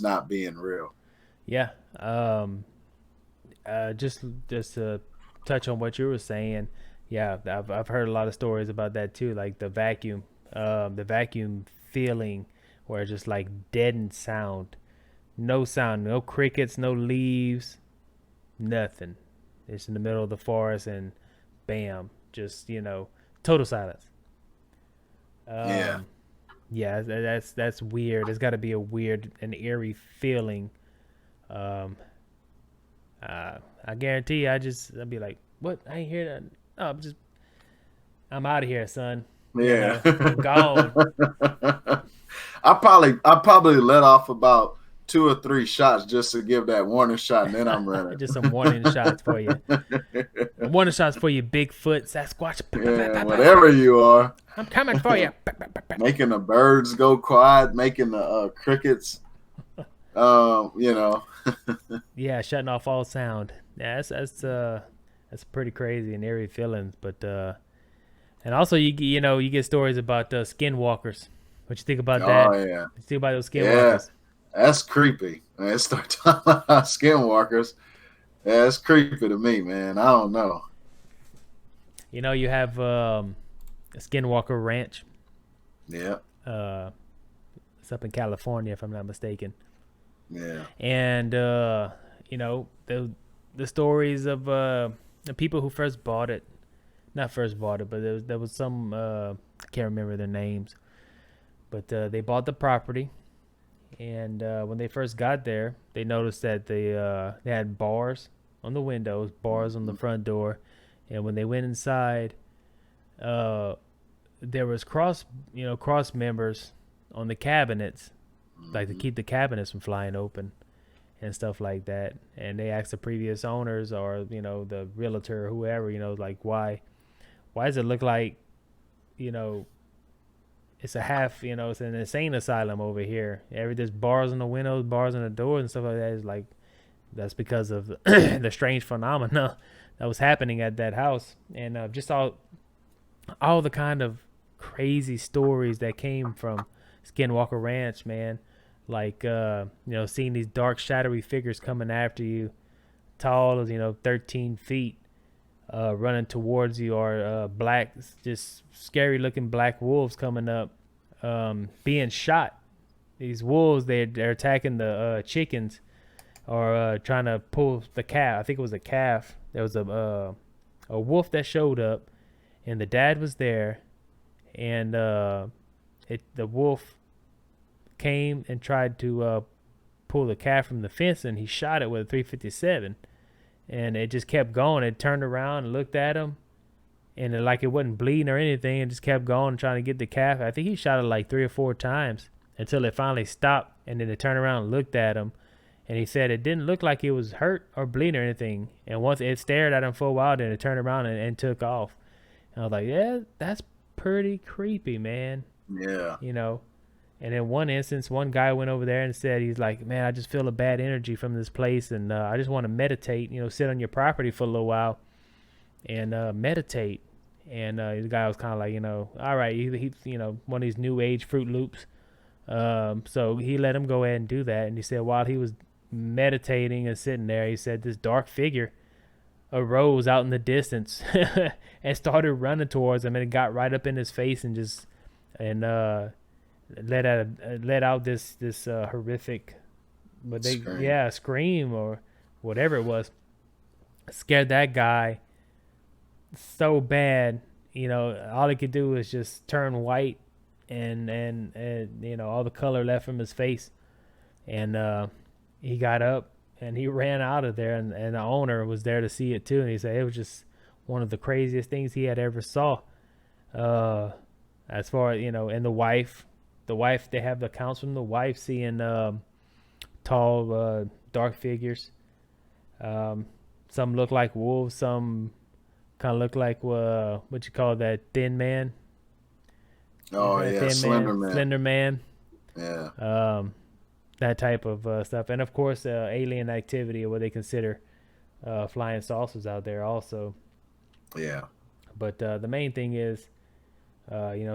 not being real. Yeah. Just to touch on what you were saying, yeah, I've heard a lot of stories about that too, like the vacuum feeling, where it's just like deadened sound, no crickets, no leaves, nothing. It's in the middle of the forest, and bam, just total silence. Yeah. Yeah, that's weird. It's got to be a weird and eerie feeling. Um, I guarantee I'd be like, what? I ain't hear that. Oh, I'm out of here, son. Yeah. I'm gone. I probably let off about 2 or 3 shots just to give that warning shot, and then I'm running. Just some warning shots for you. Warning shots for you, Bigfoot, Sasquatch. Yeah, whatever you are. I'm coming for you. Making the birds go quiet, making the crickets, Yeah, shutting off all sound. Yeah, that's pretty crazy and eerie feelings. But and also you get stories about Skinwalkers. What you think about that? Oh yeah. What you think about those Skinwalkers? Yeah, that's creepy. Man, start talking about Skinwalkers. Yeah, it's creepy to me, man. I don't know. You have a Skinwalker Ranch. Yeah. It's up in California, if I'm not mistaken. Yeah. And the stories of the people who first bought it, not first bought it, but there was some I can't remember their names, but they bought the property, and when they first got there, they noticed that they had bars on the windows, bars on the front door, and when they went inside, there was cross members on the cabinets, like to keep the cabinets from flying open and stuff like that. And they asked the previous owners or the realtor or whoever, like why does it look like it's a half, it's an insane asylum over here. There's bars on the windows, bars on the doors and stuff like that. Is like that's because of the strange phenomena that was happening at that house. And just all the kind of crazy stories that came from Skinwalker Ranch, man. Like seeing these dark shadowy figures coming after you, tall as 13 feet, running towards you, or black, just scary looking black wolves coming up, being shot. These wolves, they're attacking the chickens, or trying to pull the calf. I think it was a calf. There was a wolf that showed up, and the dad was there, and the wolf came and tried to pull the calf from the fence, and he shot it with a 357, and it just kept going. It turned around and looked at him, and it wasn't bleeding or anything, and just kept going trying to get the calf. I think he shot it like 3 or 4 times until it finally stopped, and then it turned around and looked at him, and he said it didn't look like it was hurt or bleeding or anything. And once it stared at him for a while, then it turned around and took off. And I was like, yeah, that's pretty creepy, man. Yeah. And in one instance, one guy went over there and said, he's like, man, I just feel a bad energy from this place, and I just want to meditate, sit on your property for a little while and meditate. And the guy was kind of like, all right, he one of these new age Fruit Loops. So he let him go ahead and do that. And he said while he was meditating and sitting there, he said this dark figure arose out in the distance and started running towards him, and it got right up in his face and just and let out this horrific, but they Scream. yeah scream or whatever it was, scared that guy so bad. All he could do was just turn white, and all the color left from his face, and he got up and he ran out of there, and the owner was there to see it too, and he said it was just one of the craziest things he had ever saw. uh as far as and the wife, they have the accounts from the wife seeing tall dark figures. um some look like wolves, some kind of look like what you call that thin man. Oh yeah, Thin man, Slender Man. slender man. Yeah, um that type of stuff, and of course alien activity, or what they consider flying saucers out there also. yeah, But the main thing is,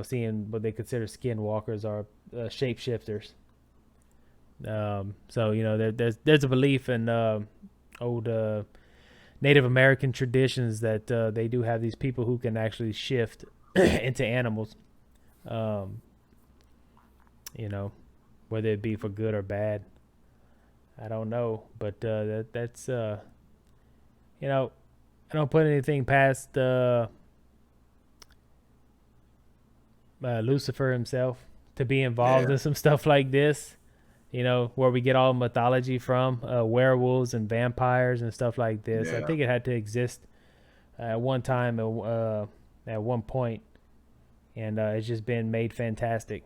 seeing what they consider skinwalkers are shapeshifters. So there's a belief in old Native American traditions that they do have these people who can actually shift into animals. Um, you know, whether it be for good or bad, I don't know, but that's you know, I don't put anything past Lucifer himself to be involved yeah, in some stuff like this. Where we get all mythology from, werewolves and vampires and stuff like this. I yeah, think it had to exist at one time, at one point, and it's just been made fantastic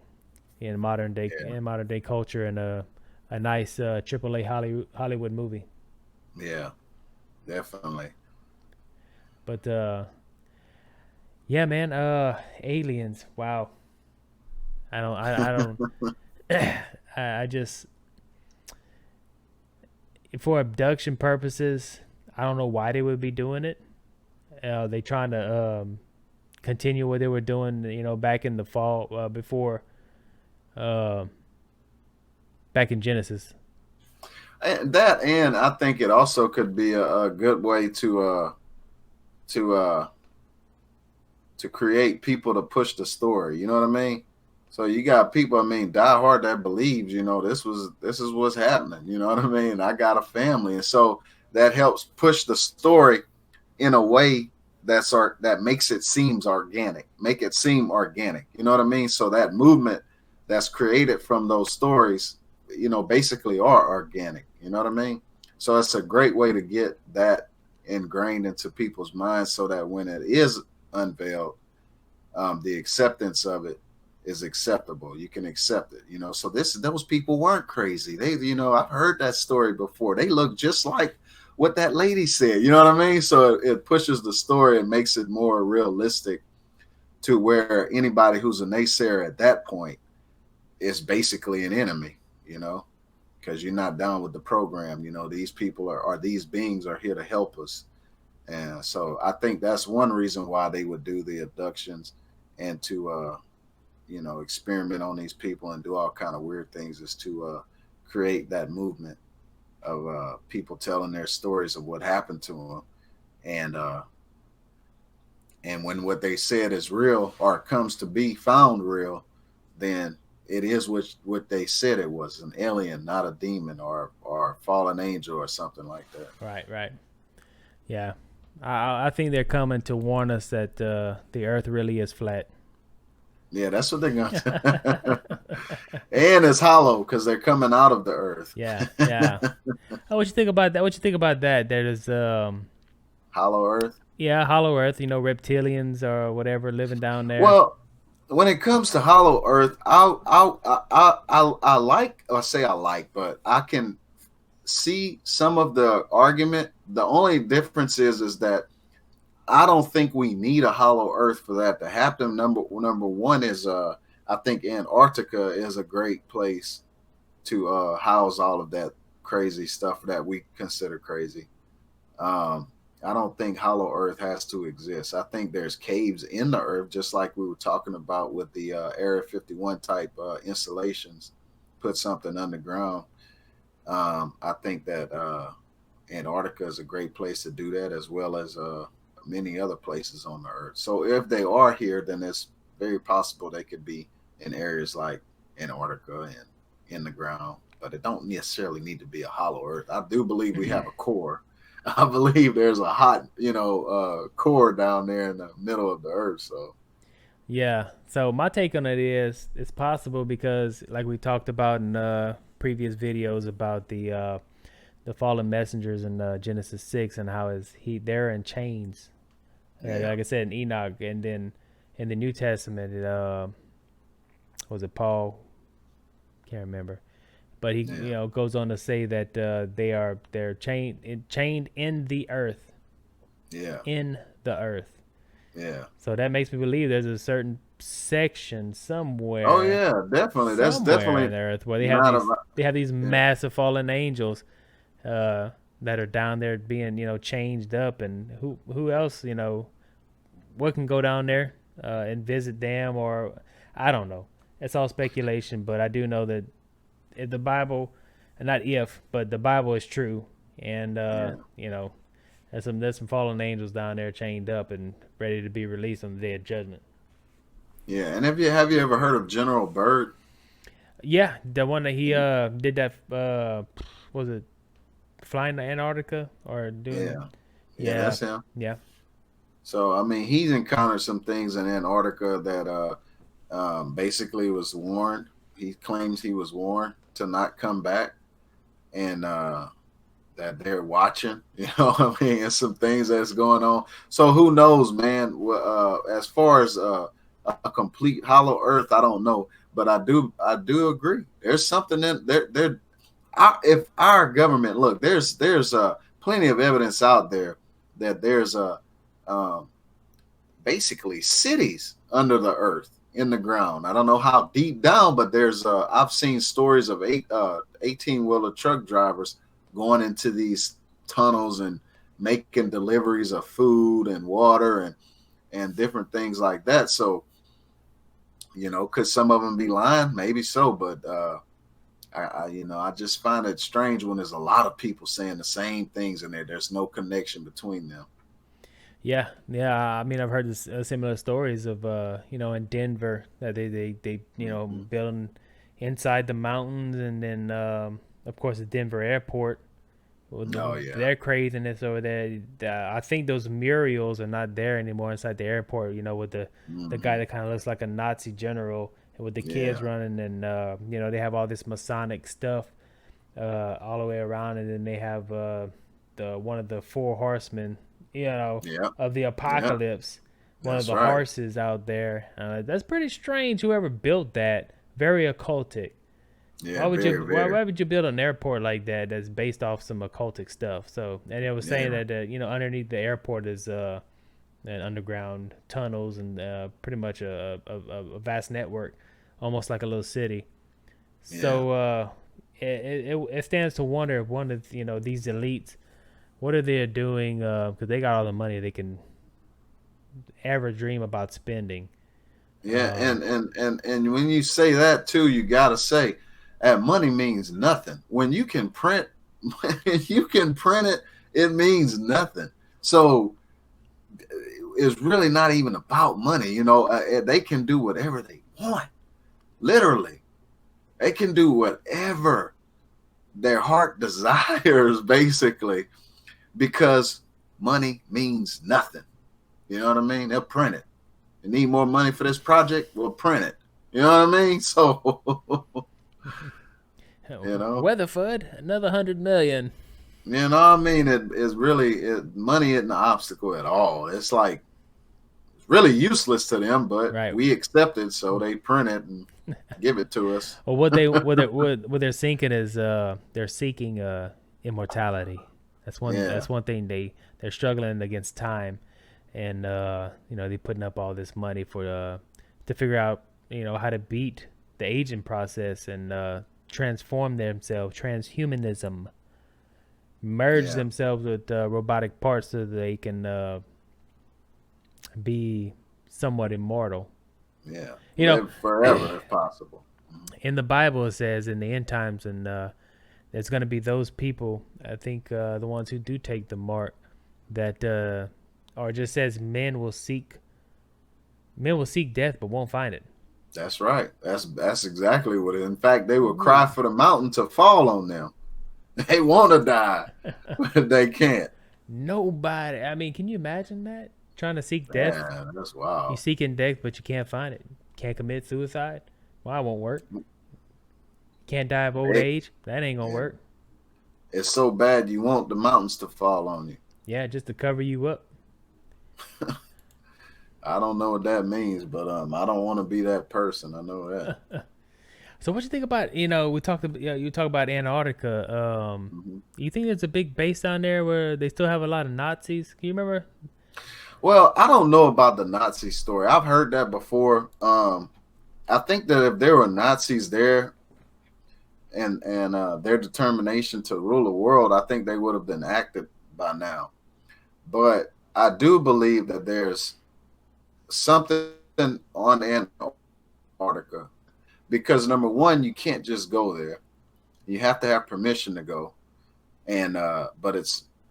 yeah, in modern day culture, and a nice AAA Hollywood movie. yeah, definitely. But yeah, man, aliens. Wow, I don't. I just, for abduction purposes, I don't know why they would be doing it. They trying to continue what they were doing, back in the fall, before, uh, back in Genesis. And that, and I think it also could be a good way to to create people to push the story. You know what I mean? So you got people, I mean, die hard that believes, this is what's happening. You know what I mean? I got a family, and so that helps push the story in a way that makes it seems organic, make it seem organic. You know what I mean? So that movement that's created from those stories, basically are organic. You know what I mean? So it's a great way to get that ingrained into people's minds, so that when it is unveiled, the acceptance of it is acceptable. You can accept it. So those people weren't crazy. I've heard that story before. They look just like what that lady said. You know what I mean? So it pushes the story and makes it more realistic, to where anybody who's a naysayer at that point is basically an enemy. Because you're not down with the program. These people are these beings are here to help us. And so I think that's one reason why they would do the abductions, and to experiment on these people and do all kind of weird things, is to create that movement of people telling their stories of what happened to them. And when what they said is real, or comes to be found real, then it is what they said it was: an alien, not a demon, or a fallen angel, or something like that. Right, right. Yeah. I think they're coming to warn us that the Earth really is flat. Yeah, that's what they're gonna do. And it's hollow because they're coming out of the earth. Yeah, yeah. Oh, what you think about that? What you think about that? There's Hollow earth. yeah, Hollow Earth. Reptilians or whatever living down there. Well, when it comes to hollow earth, I like, or say I like, but I can see some of the argument. The only difference is that I don't think we need a hollow earth for that to happen. Number one is I think Antarctica is a great place to house all of that crazy stuff that we consider crazy. Um, I don't think hollow earth has to exist. I think there's caves in the earth, just like we were talking about with the Area 51 type installations. Put something underground. I think that Antarctica is a great place to do that, as well as many other places on the earth. So if they are here, then it's very possible they could be in areas like Antarctica and in the ground. But it don't necessarily need to be a hollow earth. I do believe we have a core. I believe there's a hot, core down there in the middle of the earth. So Yeah. So my take on it is it's possible because, like we talked about in previous videos about the fallen messengers in Genesis 6 and how is he they're in chains. yeah, Like I said in Enoch, and then in the New Testament, was it Paul? Can't remember, but he yeah, goes on to say that they're chained in the earth, yeah, in the earth. yeah. So that makes me believe there's a certain section Oh somewhere, yeah, definitely. That's somewhere in definitely the earth where not a they have these yeah. massive fallen angels that are down there being changed up, and who else what can go down there and visit them, or I don't know. It's all speculation, but I do know that if the Bible, and not if, but the Bible is true, and Yeah. there's some fallen angels down there chained up and ready to be released on the day of judgment. Yeah, and have you ever heard of General Byrd? Yeah, the one that he did that was it flying to Antarctica or doing? Yeah, yeah, Yeah, that's him. yeah, So I mean, he's encountered some things in Antarctica that basically was warned. He claims he was warned to not come back, and that they're watching. You know, what I mean, and some things that's going on. So who knows, man? As far as a complete hollow Earth, I don't know, but I do agree. There's something in there. If our government look, there's plenty of evidence out there that there's um, basically cities under the earth in the ground. I don't know how deep down, but there's I've seen stories of 18-wheeler truck drivers going into these tunnels and making deliveries of food and water and different things like that. So could some of them be lying? Maybe so, but I just find it strange when there's a lot of people saying the same things and there's no connection between them. yeah, yeah. I mean, I've heard similar stories of in Denver that they Hmm. building inside the mountains, and then of course the Denver airport with Oh yeah. their craziness over there. I think those murals are not there anymore inside the airport. With the guy Hmm. that kind of looks like a Nazi general, and with the kids Yeah. running, and they have all this Masonic stuff all the way around, and then they have the one of the four horsemen, Yeah. of the Yeah. apocalypse, one of That's the right. horses out there. That's pretty strange. Whoever built that, very occultic. Why Yeah. would you Very, why, very. why would you build an airport like that that's based off some occultic stuff? So, and it was saying Yeah. that underneath the airport is an underground tunnels and pretty much a vast network, almost like a little city. Yeah. So it stands to wonder if one of these elites, what are they doing? Because they got all the money they can ever dream about spending. Yeah. Um, And when you say that too, you gotta say that money means nothing. When you can print, when you can print it, it means nothing. So it's really not even about money. They can do whatever they want. Literally, they can do whatever their heart desires, basically, because money means nothing. You know what I mean? They'll print it. You need more money for this project? We'll print it. You know what I mean? So, you know, Weatherford, another 100 million. what I mean? It is really money isn't an obstacle at all. It's like it's really useless to them, but Right. we accept it, so they print it and give it to us. Well, what they're thinking is they're seeking immortality. Yeah, That's one thing they're struggling against time, and they're putting up all this money for to figure out how to beat the aging process and transform themselves, transhumanism. merge Yeah, themselves with robotic parts so that they can be somewhat immortal. yeah. You know, Live forever if possible. Mhm. in the Bible it says in the end times, and there's going to be those people. I think the ones who do take the mark that, or it just says men will seek death but won't find it. That's right. That's exactly what it. In fact, they will cry Ooh. for the mountain to fall on them. They want to die, but they can't. Nobody. I mean, can you imagine that? Trying to seek death. Man, that's You wild. seeking death, but you can't find it. Can't commit suicide. Well, that won't work. Can't die of old Hey, age. That ain't gonna yeah, work. it's so bad you want the mountains to fall on you. Yeah, just to cover you up. I don't know what that means, but I don't want to be that person. I know that. So what you think about, we talked about, you talk about Antarctica. Hmm. You think there's a big base down there where they still have a lot of Nazis? Can you remember? Well, I don't know about the Nazi story. I've heard that before. I think that if there were Nazis there and their determination to rule the world, I think they would have been active by now. But I do believe that there's something on Antarctica because number one, you can't just go there. You have to have permission to go, and but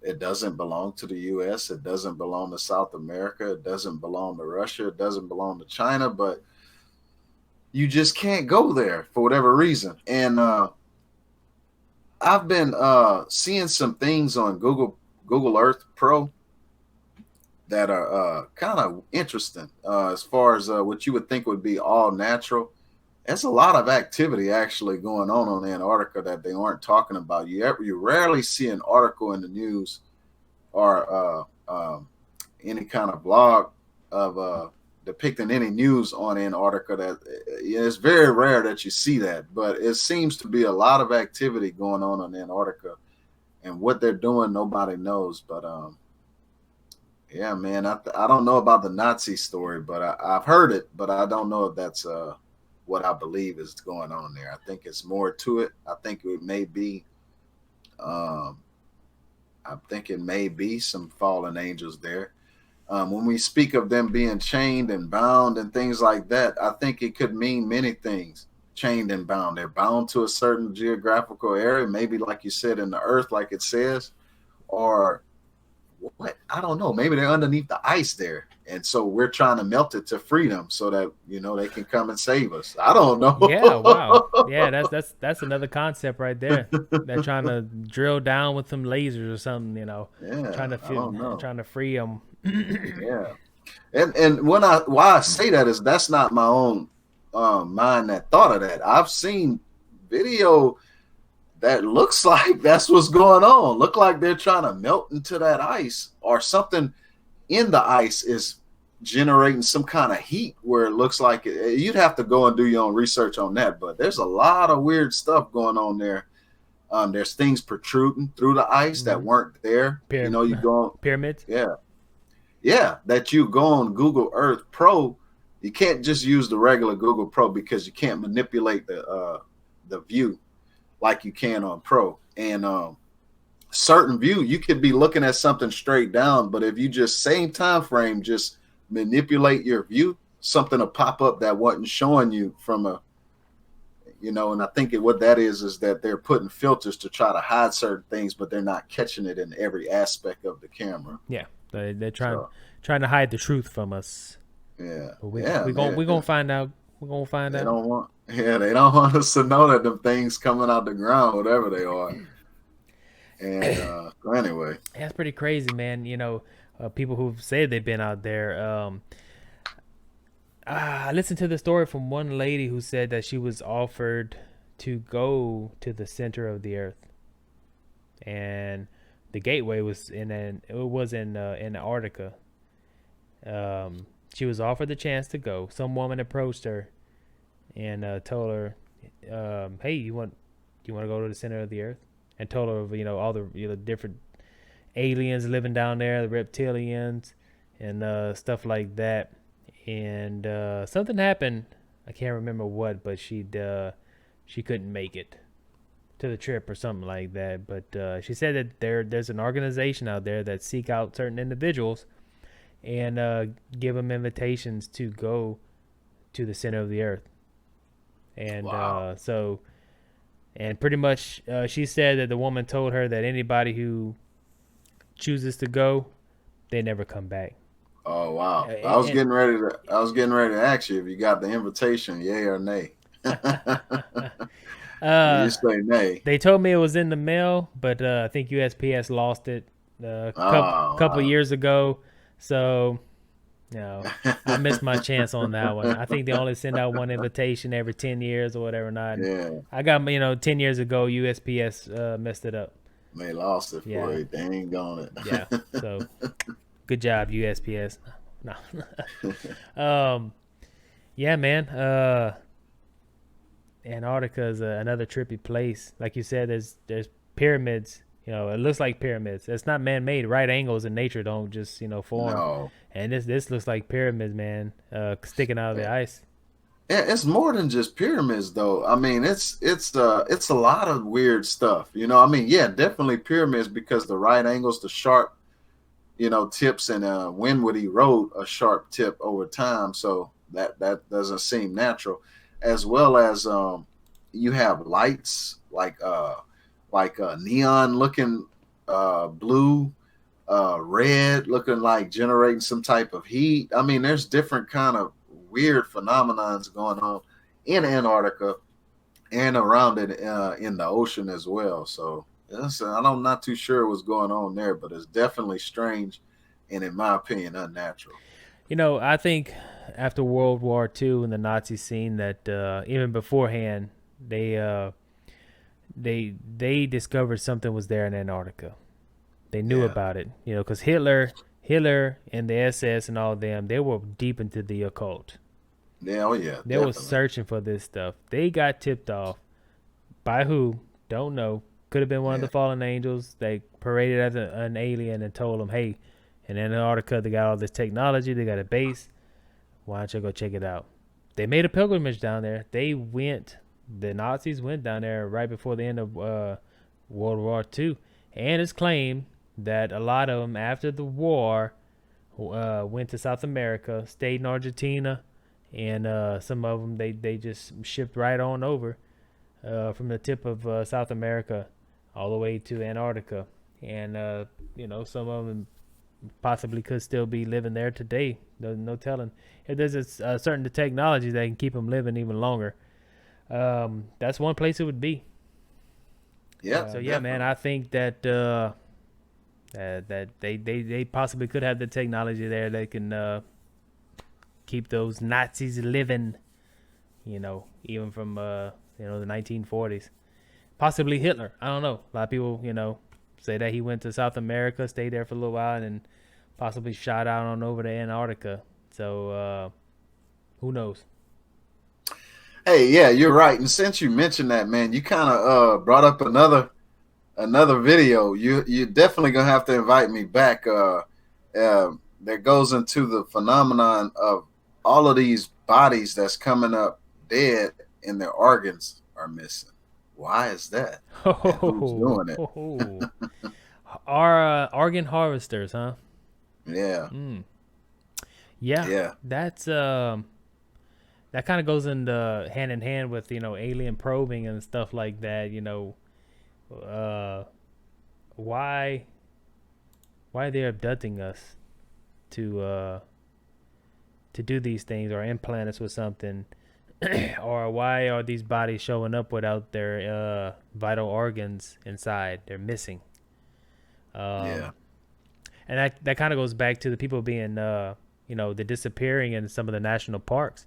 it doesn't belong to the U.S. It doesn't belong to South America. It doesn't belong to Russia. It doesn't belong to China. But you just can't go there for whatever reason. And I've been seeing some things on Google Earth Pro that are kind of interesting as far as what you would think would be all natural. There's a lot of activity actually going on Antarctica that they aren't talking about. You rarely see an article in the news or any kind of blog of depicting any news on Antarctica. That it's very rare that you see that, but it seems to be a lot of activity going on Antarctica, and what they're doing, nobody knows. But yeah, man, I don't know about the Nazi story, but I've heard it, but I don't know if that's what I believe is going on there. I think it's more to it. I think it may be. Um, I think it may be some fallen angels there. When we speak of them being chained and bound and things like that, I think it could mean many things. Chained and bound. They're bound to a certain geographical area, maybe like you said in the earth, like it says, or what? I don't know. Maybe they're underneath the ice there. And so we're trying to melt it to freedom so that, they can come and save us. I don't Yeah, wow. know. Yeah, that's another concept right there. They're trying to drill down with some lasers or something, Yeah, I don't know. trying to free them. Yeah. And why I say that is that's not my own mind that thought of that. I've seen video that looks like that's what's going on. Look like they're trying to melt into that ice or something in the ice is generating some kind of heat where it looks like you'd have to go and do your own research on that. But there's a lot of weird stuff going on there. There's things protruding through the ice that Hmm. weren't there. You go, Pyramids. yeah, yeah, that you go on Google Earth Pro. You can't just use the regular Google Pro because you can't manipulate the view like you can on Pro. And certain view, you could be looking at something straight down, but if you just same time frame, just manipulate your view, something will pop up that wasn't showing you from and I think what that is that they're putting filters to try to hide certain things, but they're not catching it in every aspect of the camera. Yeah, they're trying So trying to hide the truth from us. yeah, But yeah, we gonna find out. We're gonna find they out. don't want, yeah, they don't want us to know that them things coming out the ground, whatever they are. And anyway, That's pretty crazy, man. People who've said they've been out there. I listened to the story from one lady who said that she was offered to go to the center of the earth, and the gateway was in Antarctica. She was offered the chance to go. Some woman approached her and told her, "Hey, you want to go to the center of the earth?" And told her of all the different aliens living down there, the reptilians, and stuff like that. And something happened. I can't remember what, but she couldn't make it to the trip or something like that. But she said that there's an organization out there that seek out certain individuals and give them invitations to go to the center of the earth. And Wow. and pretty much she said that the woman told her that anybody who chooses to go, they never come back. Oh wow. And I was getting ready to ask you if you got the invitation, yay or nay. You uh, say nay. they told me it was in the mail, but I think USPS lost it a couple Oh years ago. So, no, wow. I missed my chance on that one. I think they only send out one invitation every 10 years or whatever. Not, Yeah. I got 10 years ago USPS messed it up. They lost it for Yeah, you. They ain't on yeah. it. So good job USPS. No, um, yeah, man. Antarctica is another trippy place. Like you said, there's pyramids. It looks like pyramids. It's not man-made. Right angles in nature don't just form. No. And this looks like pyramids, man, sticking out of the ice. It's more than just pyramids, though. I mean, it's a lot of weird stuff. I mean, yeah, definitely pyramids because the right angles, the sharp, tips, and when would erode a sharp tip over time? So that doesn't seem natural. As well as you have lights like neon looking blue, red looking like generating some type of heat. I mean, there's different kind of weird phenomenons going on in Antarctica and around it in the ocean as well. So I'm not too sure what's going on there, but it's definitely strange and, in my opinion, unnatural. I think after World War II and the Nazis seen that even beforehand they discovered something was there in Antarctica. They knew Yeah, about it, because Hitler and the SS and all of them, they were deep into the occult. yeah, oh yeah, They were definitely. searching for this stuff. They got tipped off by who? Don't know. Could have been one of the Yeah, fallen angels. They paraded as an alien and told them, "Hey, in Antarctica, they got all this technology. They got a base. Why don't you go check it out?" They made a pilgrimage down there. The Nazis went down there right before the end of World War II, and it's claimed that a lot of them after the war went to South America, stayed in Argentina, and some of them they just shipped right on over from the tip of South America all the way to Antarctica, and some of them possibly could still be living there today. No telling. If there's a certain technology that can keep them living even longer, that's one place it would be. yeah, So yeah, man, definitely. I think that that they possibly could have the technology there that can keep those Nazis living. Even from the 1940s. Possibly Hitler. I don't know. A lot of people say that he went to South America, stayed there for a little while, and then possibly shot out on over to Antarctica. So who knows? Hey, yeah, you're right. And since you mentioned that, man, you kind of brought up another video. You definitely gonna have to invite me back. That goes into the phenomenon of all of these bodies that's coming up dead and their organs are missing. Why is that? And who's doing it? Our organ harvesters, huh? Yeah, Mm. Yeah, yeah, that's that kind of goes in hand with alien probing and stuff like that. Uh, why they're abducting us to uh to do these things or implant us with something, or why are these bodies showing up without their vital organs inside? They're missing. yeah, Um, and that kind of goes back to the people being the disappearing in some of the national parks.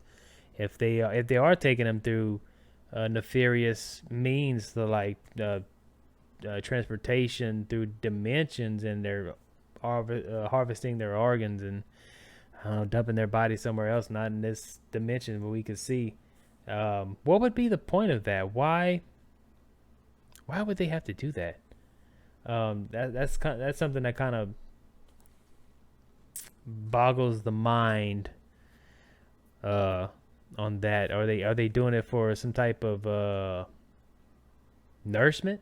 If they are taking them through nefarious means, to like transportation through dimensions, and they're harvesting their organs and dumping their body somewhere else, not in this dimension where we could see. What would be the point of that? Why would they have to do that? That's something that kind of boggles the mind. Uh, on that, are they doing it for some type of Nourishment?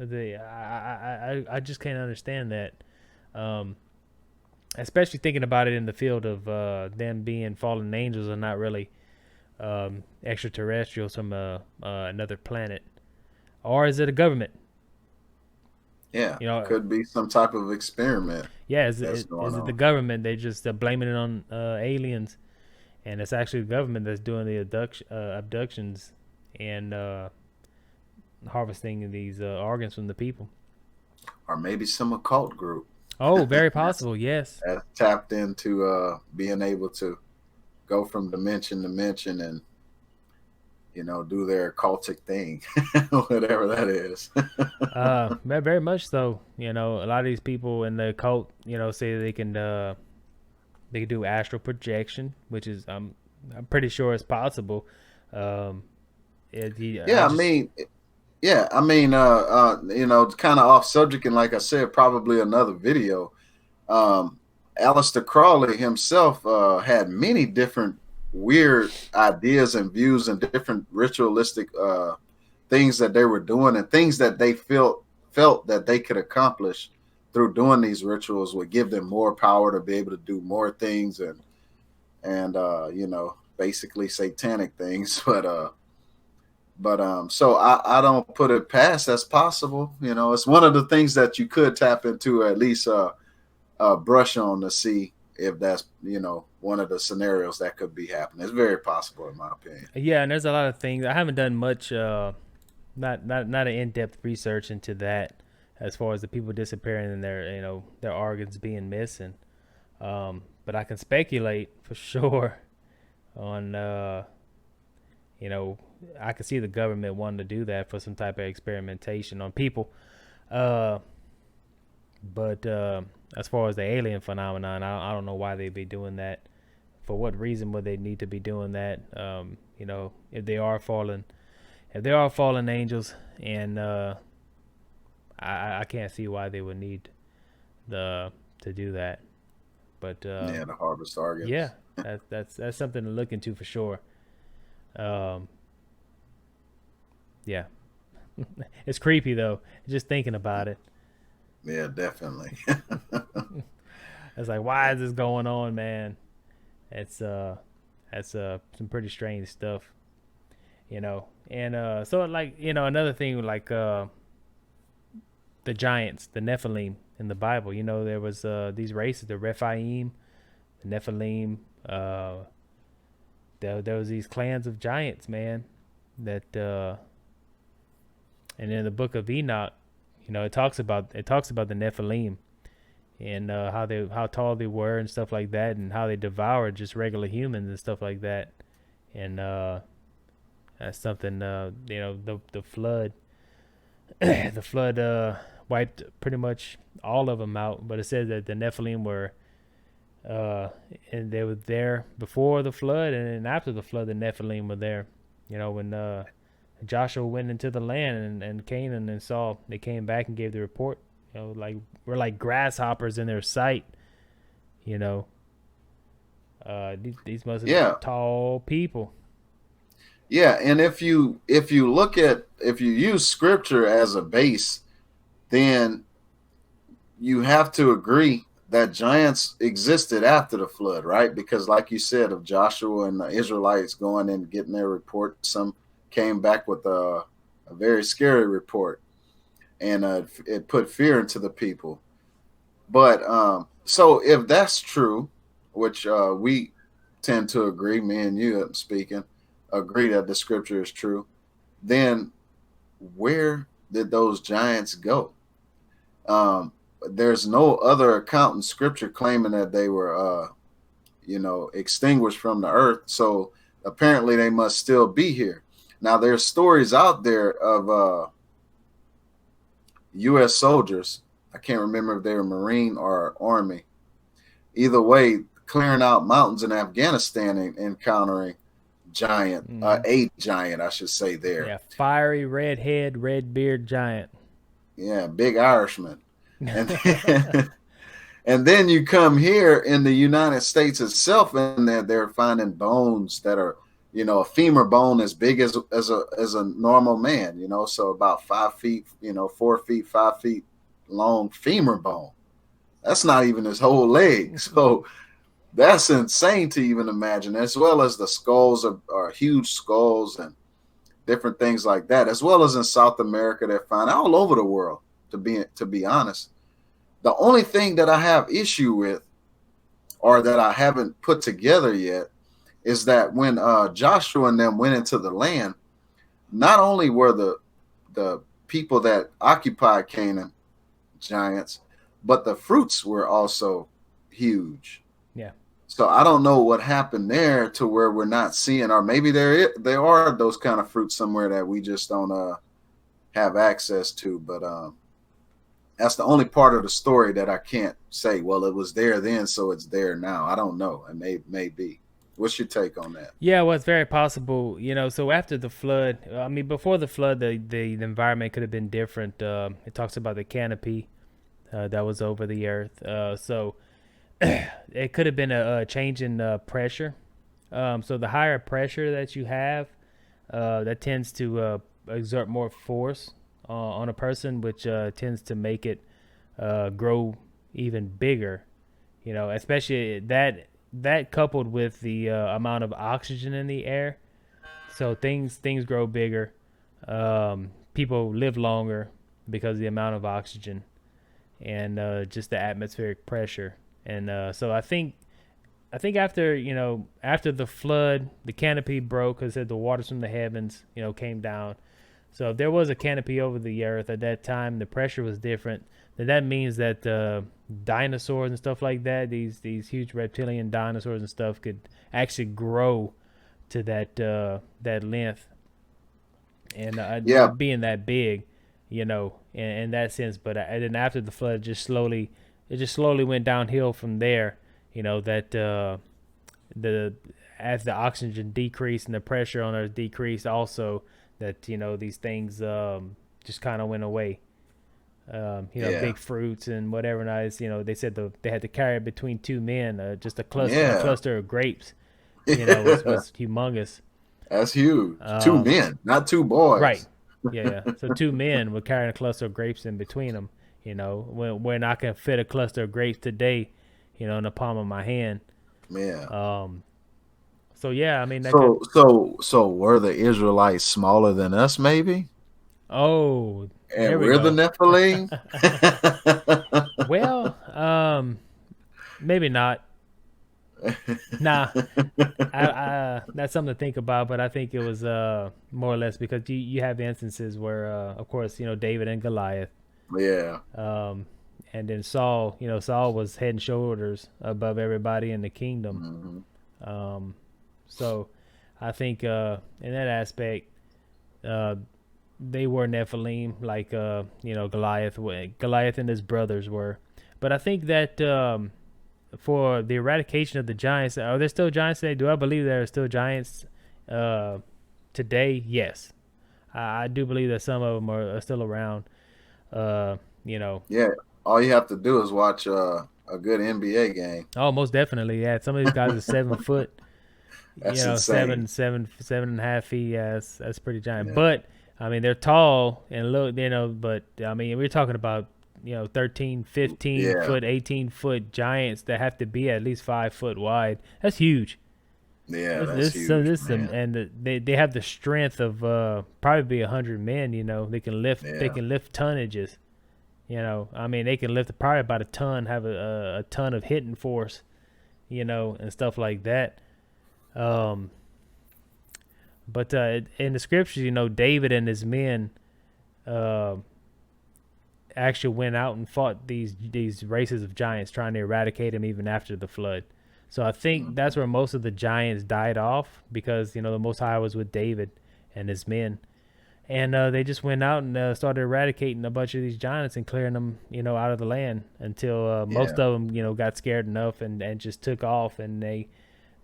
I just can't understand that. Um, Especially thinking about it in the field of them being fallen angels and not really extraterrestrials from another planet. Or is it a government? Yeah, You know, could be some type of experiment yeah, that's going is it the on. government? They just blaming it on aliens, and it's actually the government that's doing the abductions and harvesting these organs from the people. Or maybe some occult group Oh, very that's, possible. Yes. that's tapped into being able to go from dimension to dimension and do their cultic thing, whatever that is. Very much so. You know, a lot of these people in the cult, say they can do astral projection, which is I'm pretty sure it's possible. Um, I Yeah, I just mean, yeah, I mean, kind of off subject, and like I said, probably another video. Um, Aleister Crowley himself had many different weird ideas and views and different ritualistic things that they were doing and things that they felt that they could accomplish through doing these rituals would give them more power to be able to do more things and basically satanic things. But so I don't put it past that's possible. It's one of the things that you could tap into, or at least brush on to see if that's one of the scenarios that could be happening. It's very possible in my opinion. yeah, and there's a lot of things I haven't done much. Not an in depth research into that as far as the people disappearing and their organs being missing. But I can speculate for sure on you know I can see the government wanting to do that for some type of experimentation on people. Uh, but as far as the alien phenomenon, I don't know why they'd be doing that. For what reason would they need to be doing that? If they are fallen angels, and I can't see why they would need the to do that. But Yeah, the harvest organs. yeah, that's something to look into for sure. Um, yeah, it's creepy though, just thinking about it. Yeah, definitely. It's like, why is this going on, man? It's that's some pretty strange stuff, And so like another thing like the giants, the Nephilim in the Bible. There was these races, the Rephaim, the Nephilim. There was these clans of giants, man. That and in the book of Enoch, it talks about the Nephilim and how tall they were and stuff like that, and how they devoured just regular humans and stuff like that. And that's something the flood, the flood wiped pretty much all of them out. But it says that the Nephilim were and they were there before the flood, and then after the flood, the Nephilim were there. When Joshua went into the land and Canaan and saw, they came back and gave the report. Like we're like grasshoppers in their sight. You know, these must have been Yeah, tall people. yeah. And if you use scripture as a base, then you have to agree that giants existed after the flood, right? Because, like you said, of Joshua and the Israelites going and getting their report, some came back with a very scary report, and it put fear into the people. But so if that's true, which we tend to agree, me and you speaking, agree that the scripture is true, then where did those giants go? Um, there's no other account in scripture claiming that they were, extinguished from the earth. So apparently they must still be here. Now there's stories out there of U.S. soldiers. I can't remember if they were Marine or Army. Either way, clearing out mountains in Afghanistan and encountering Mm. a giant, I should say there. Yeah, fiery red head, red beard giant. Yeah, big Irishman. And then, and then you come here in the United States itself, and they're finding bones that are a femur bone as big as a normal man, so about 5 feet, 4 feet, 5 feet long femur bone. That's not even his whole leg. So that's insane to even imagine, as well as the skulls are huge skulls and different things like that, as well as in South America, they're found all over the world, to be honest. The only thing that I have issue with, or that I haven't put together yet, is that when Joshua and them went into the land, not only were the people that occupied Canaan giants, but the fruits were also huge. Yeah. So I don't know what happened there to where we're not seeing, or maybe there are those kind of fruits somewhere that we just don't have access to. But that's the only part of the story that I can't say, well, it was there then, so it's there now. I don't know. It may be. What's your take on that? Yeah, well, it's very possible. So after the flood, I mean, before the flood, the environment could have been different. It talks about the canopy that was over the earth. So it could have been a change in pressure. So the higher pressure that you have, that tends to exert more force on a person, which tends to make it grow even bigger. Especially that coupled with the amount of oxygen in the air. So things grow bigger. People live longer because of the amount of oxygen and just the atmospheric pressure. And so I think after the flood, the canopy broke because the waters from the heavens came down. So if there was a canopy over the earth at that time, the pressure was different. Then that means that dinosaurs and stuff like that, these huge reptilian dinosaurs and stuff, could actually grow to that length and being that big, in that sense. But and then after the flood, it just slowly went downhill from there. That as the oxygen decreased and the pressure on Earth decreased, also that these things just kind of went away. Big fruits and whatever. Nice. They said they had to carry it between two men. Just a cluster of grapes. Was humongous. That's huge. Two men, not two boys. Right. Yeah. So two men were carrying a cluster of grapes in between them. When I can fit a cluster of grapes today, in the palm of my hand. Yeah. So yeah, I mean. So were the Israelites smaller than us, maybe? Oh. And we're the Nephilim. Well, maybe not. Nah, that's something to think about. But I think it was more or less because you have instances where, of course, David and Goliath. Yeah. And then Saul, Saul was head and shoulders above everybody in the kingdom. Mm-hmm. So I think in that aspect, they were Nephilim, like Goliath and his brothers were. But I think that for the eradication of the giants, are there still giants today? Do I believe there are still giants today? Yes, I do believe that some of them are still around. Yeah, all you have to do is watch a good NBA game. Oh, most definitely. Yeah, some of these guys are 7 foot. That's insane. seven and a half feet. Yeah, that's pretty giant. Yeah. But I mean, they're tall and look, but I mean, we're talking about 13, 15 foot, 18 foot giants that have to be at least 5 foot wide. That's huge. Yeah, that's huge. And they have the strength of probably 100 men. They can lift. Yeah. They can lift tonnages. I mean, they can lift probably about a ton. Have a ton of hitting force. And stuff like that. But in the scriptures, David and his men actually went out and fought these races of giants, trying to eradicate them even after the flood. So I think that's where most of the giants died off, because the Most High was with David and his men, and they just went out and started eradicating a bunch of these giants and clearing them out of the land until most of them got scared enough and just took off, and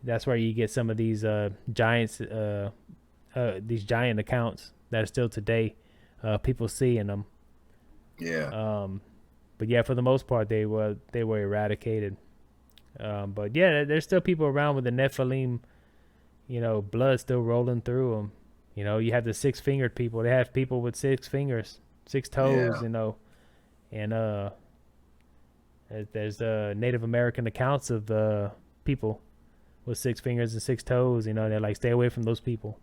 that's where you get some of these giants, these giant accounts that are still today, people seeing them. Yeah. But yeah, for the most part, they were eradicated. But yeah, there's still people around with the Nephilim, blood still rolling through them. You have the 6-fingered people. They have people with 6 fingers, 6 toes. Yeah. And there's Native American accounts of people with 6 fingers and 6 toes. They're like, stay away from those people.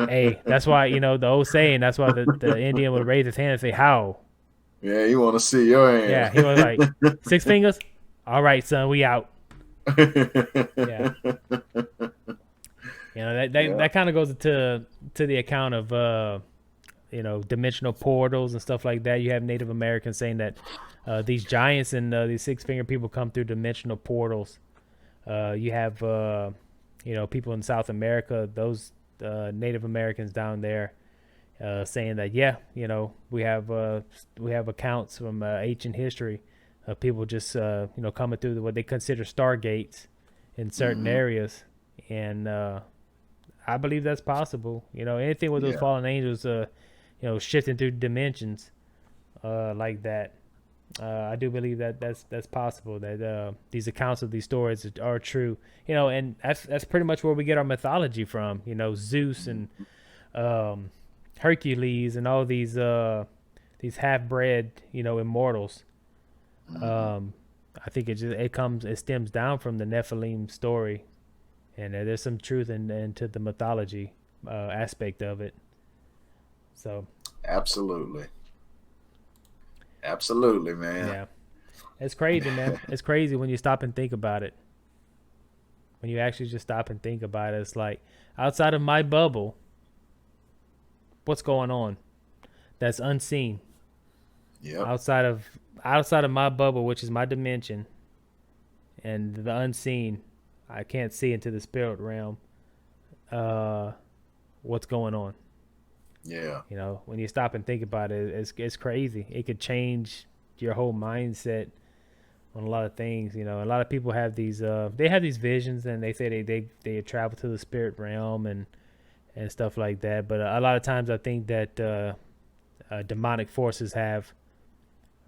Hey, that's why the old saying. That's why the Indian would raise his hand and say, "How?" Yeah, you want to see your hand. Yeah, he was like, 6 fingers. All right, son, we out. Yeah. That kind of goes to the account of dimensional portals and stuff like that. You have Native Americans saying that these giants and these 6-finger people come through dimensional portals. You have people in South America, those Native Americans down there, saying that we have accounts from ancient history of people just coming through what they consider stargates in certain areas, and I believe that's possible. Anything with those fallen angels, shifting through dimensions like that. I do believe that's possible. That these accounts of these stories are true. And that's pretty much where we get our mythology from. Zeus and Hercules and all these half-bred immortals. I think it stems down from the Nephilim story, and there's some truth into the mythology aspect of it. So absolutely, man. Yeah, it's crazy, man. It's crazy when you stop and think about it. When you actually just stop and think about it, it's like, outside of my bubble, what's going on that's unseen? Yeah. Outside of my bubble, which is my dimension, and the unseen, I can't see into the spirit realm. What's going on? Yeah. When you stop and think about it, it's crazy. It could change your whole mindset on a lot of things. A lot of people have these visions, and they say they travel to the spirit realm and stuff like that. But a lot of times I think that demonic forces have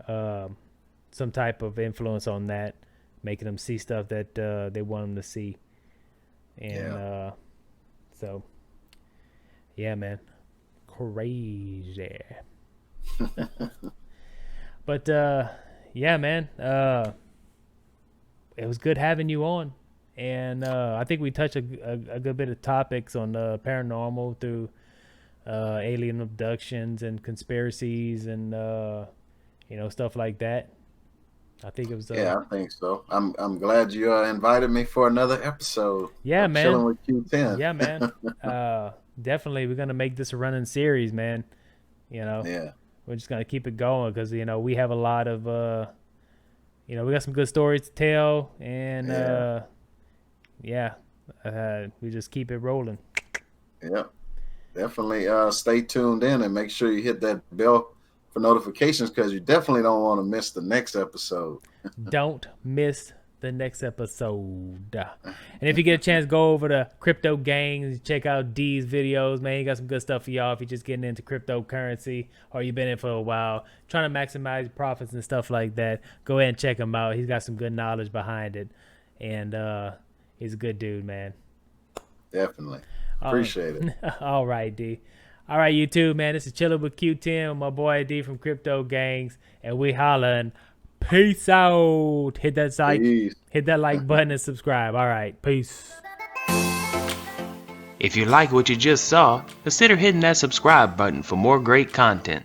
some type of influence on that, making them see stuff that they want them to see. And so, yeah, man. Crazy. But yeah, man, it was good having you on, and I think we touched a good bit of topics on paranormal through alien abductions and conspiracies and stuff like that. I think it was I think so. I'm glad you invited me for another episode. Yeah, man. Chilling with Q10. Yeah, man. Definitely, we're gonna make this a running series, man. Yeah. We're just gonna keep it going because we have a lot of we got some good stories to tell, and we just keep it rolling. Yep. Definitely stay tuned in and make sure you hit that bell for notifications, because you definitely don't want to miss the next episode. Don't miss the next episode. And if you get a chance, go over to CryptoGanz, check out D's videos, man. He got some good stuff for y'all if you're just getting into cryptocurrency or you've been in for a while, trying to maximize profits and stuff like that. Go ahead and check him out. He's got some good knowledge behind it, and he's a good dude, man. Definitely. Appreciate it. All right, D. All right, you too, man. This is Chillin' with Q10, my boy D from CryptoGanz, and we hollering. Peace out. Hit that like button and subscribe. All right, peace. If you like what you just saw, consider hitting that subscribe button for more great content.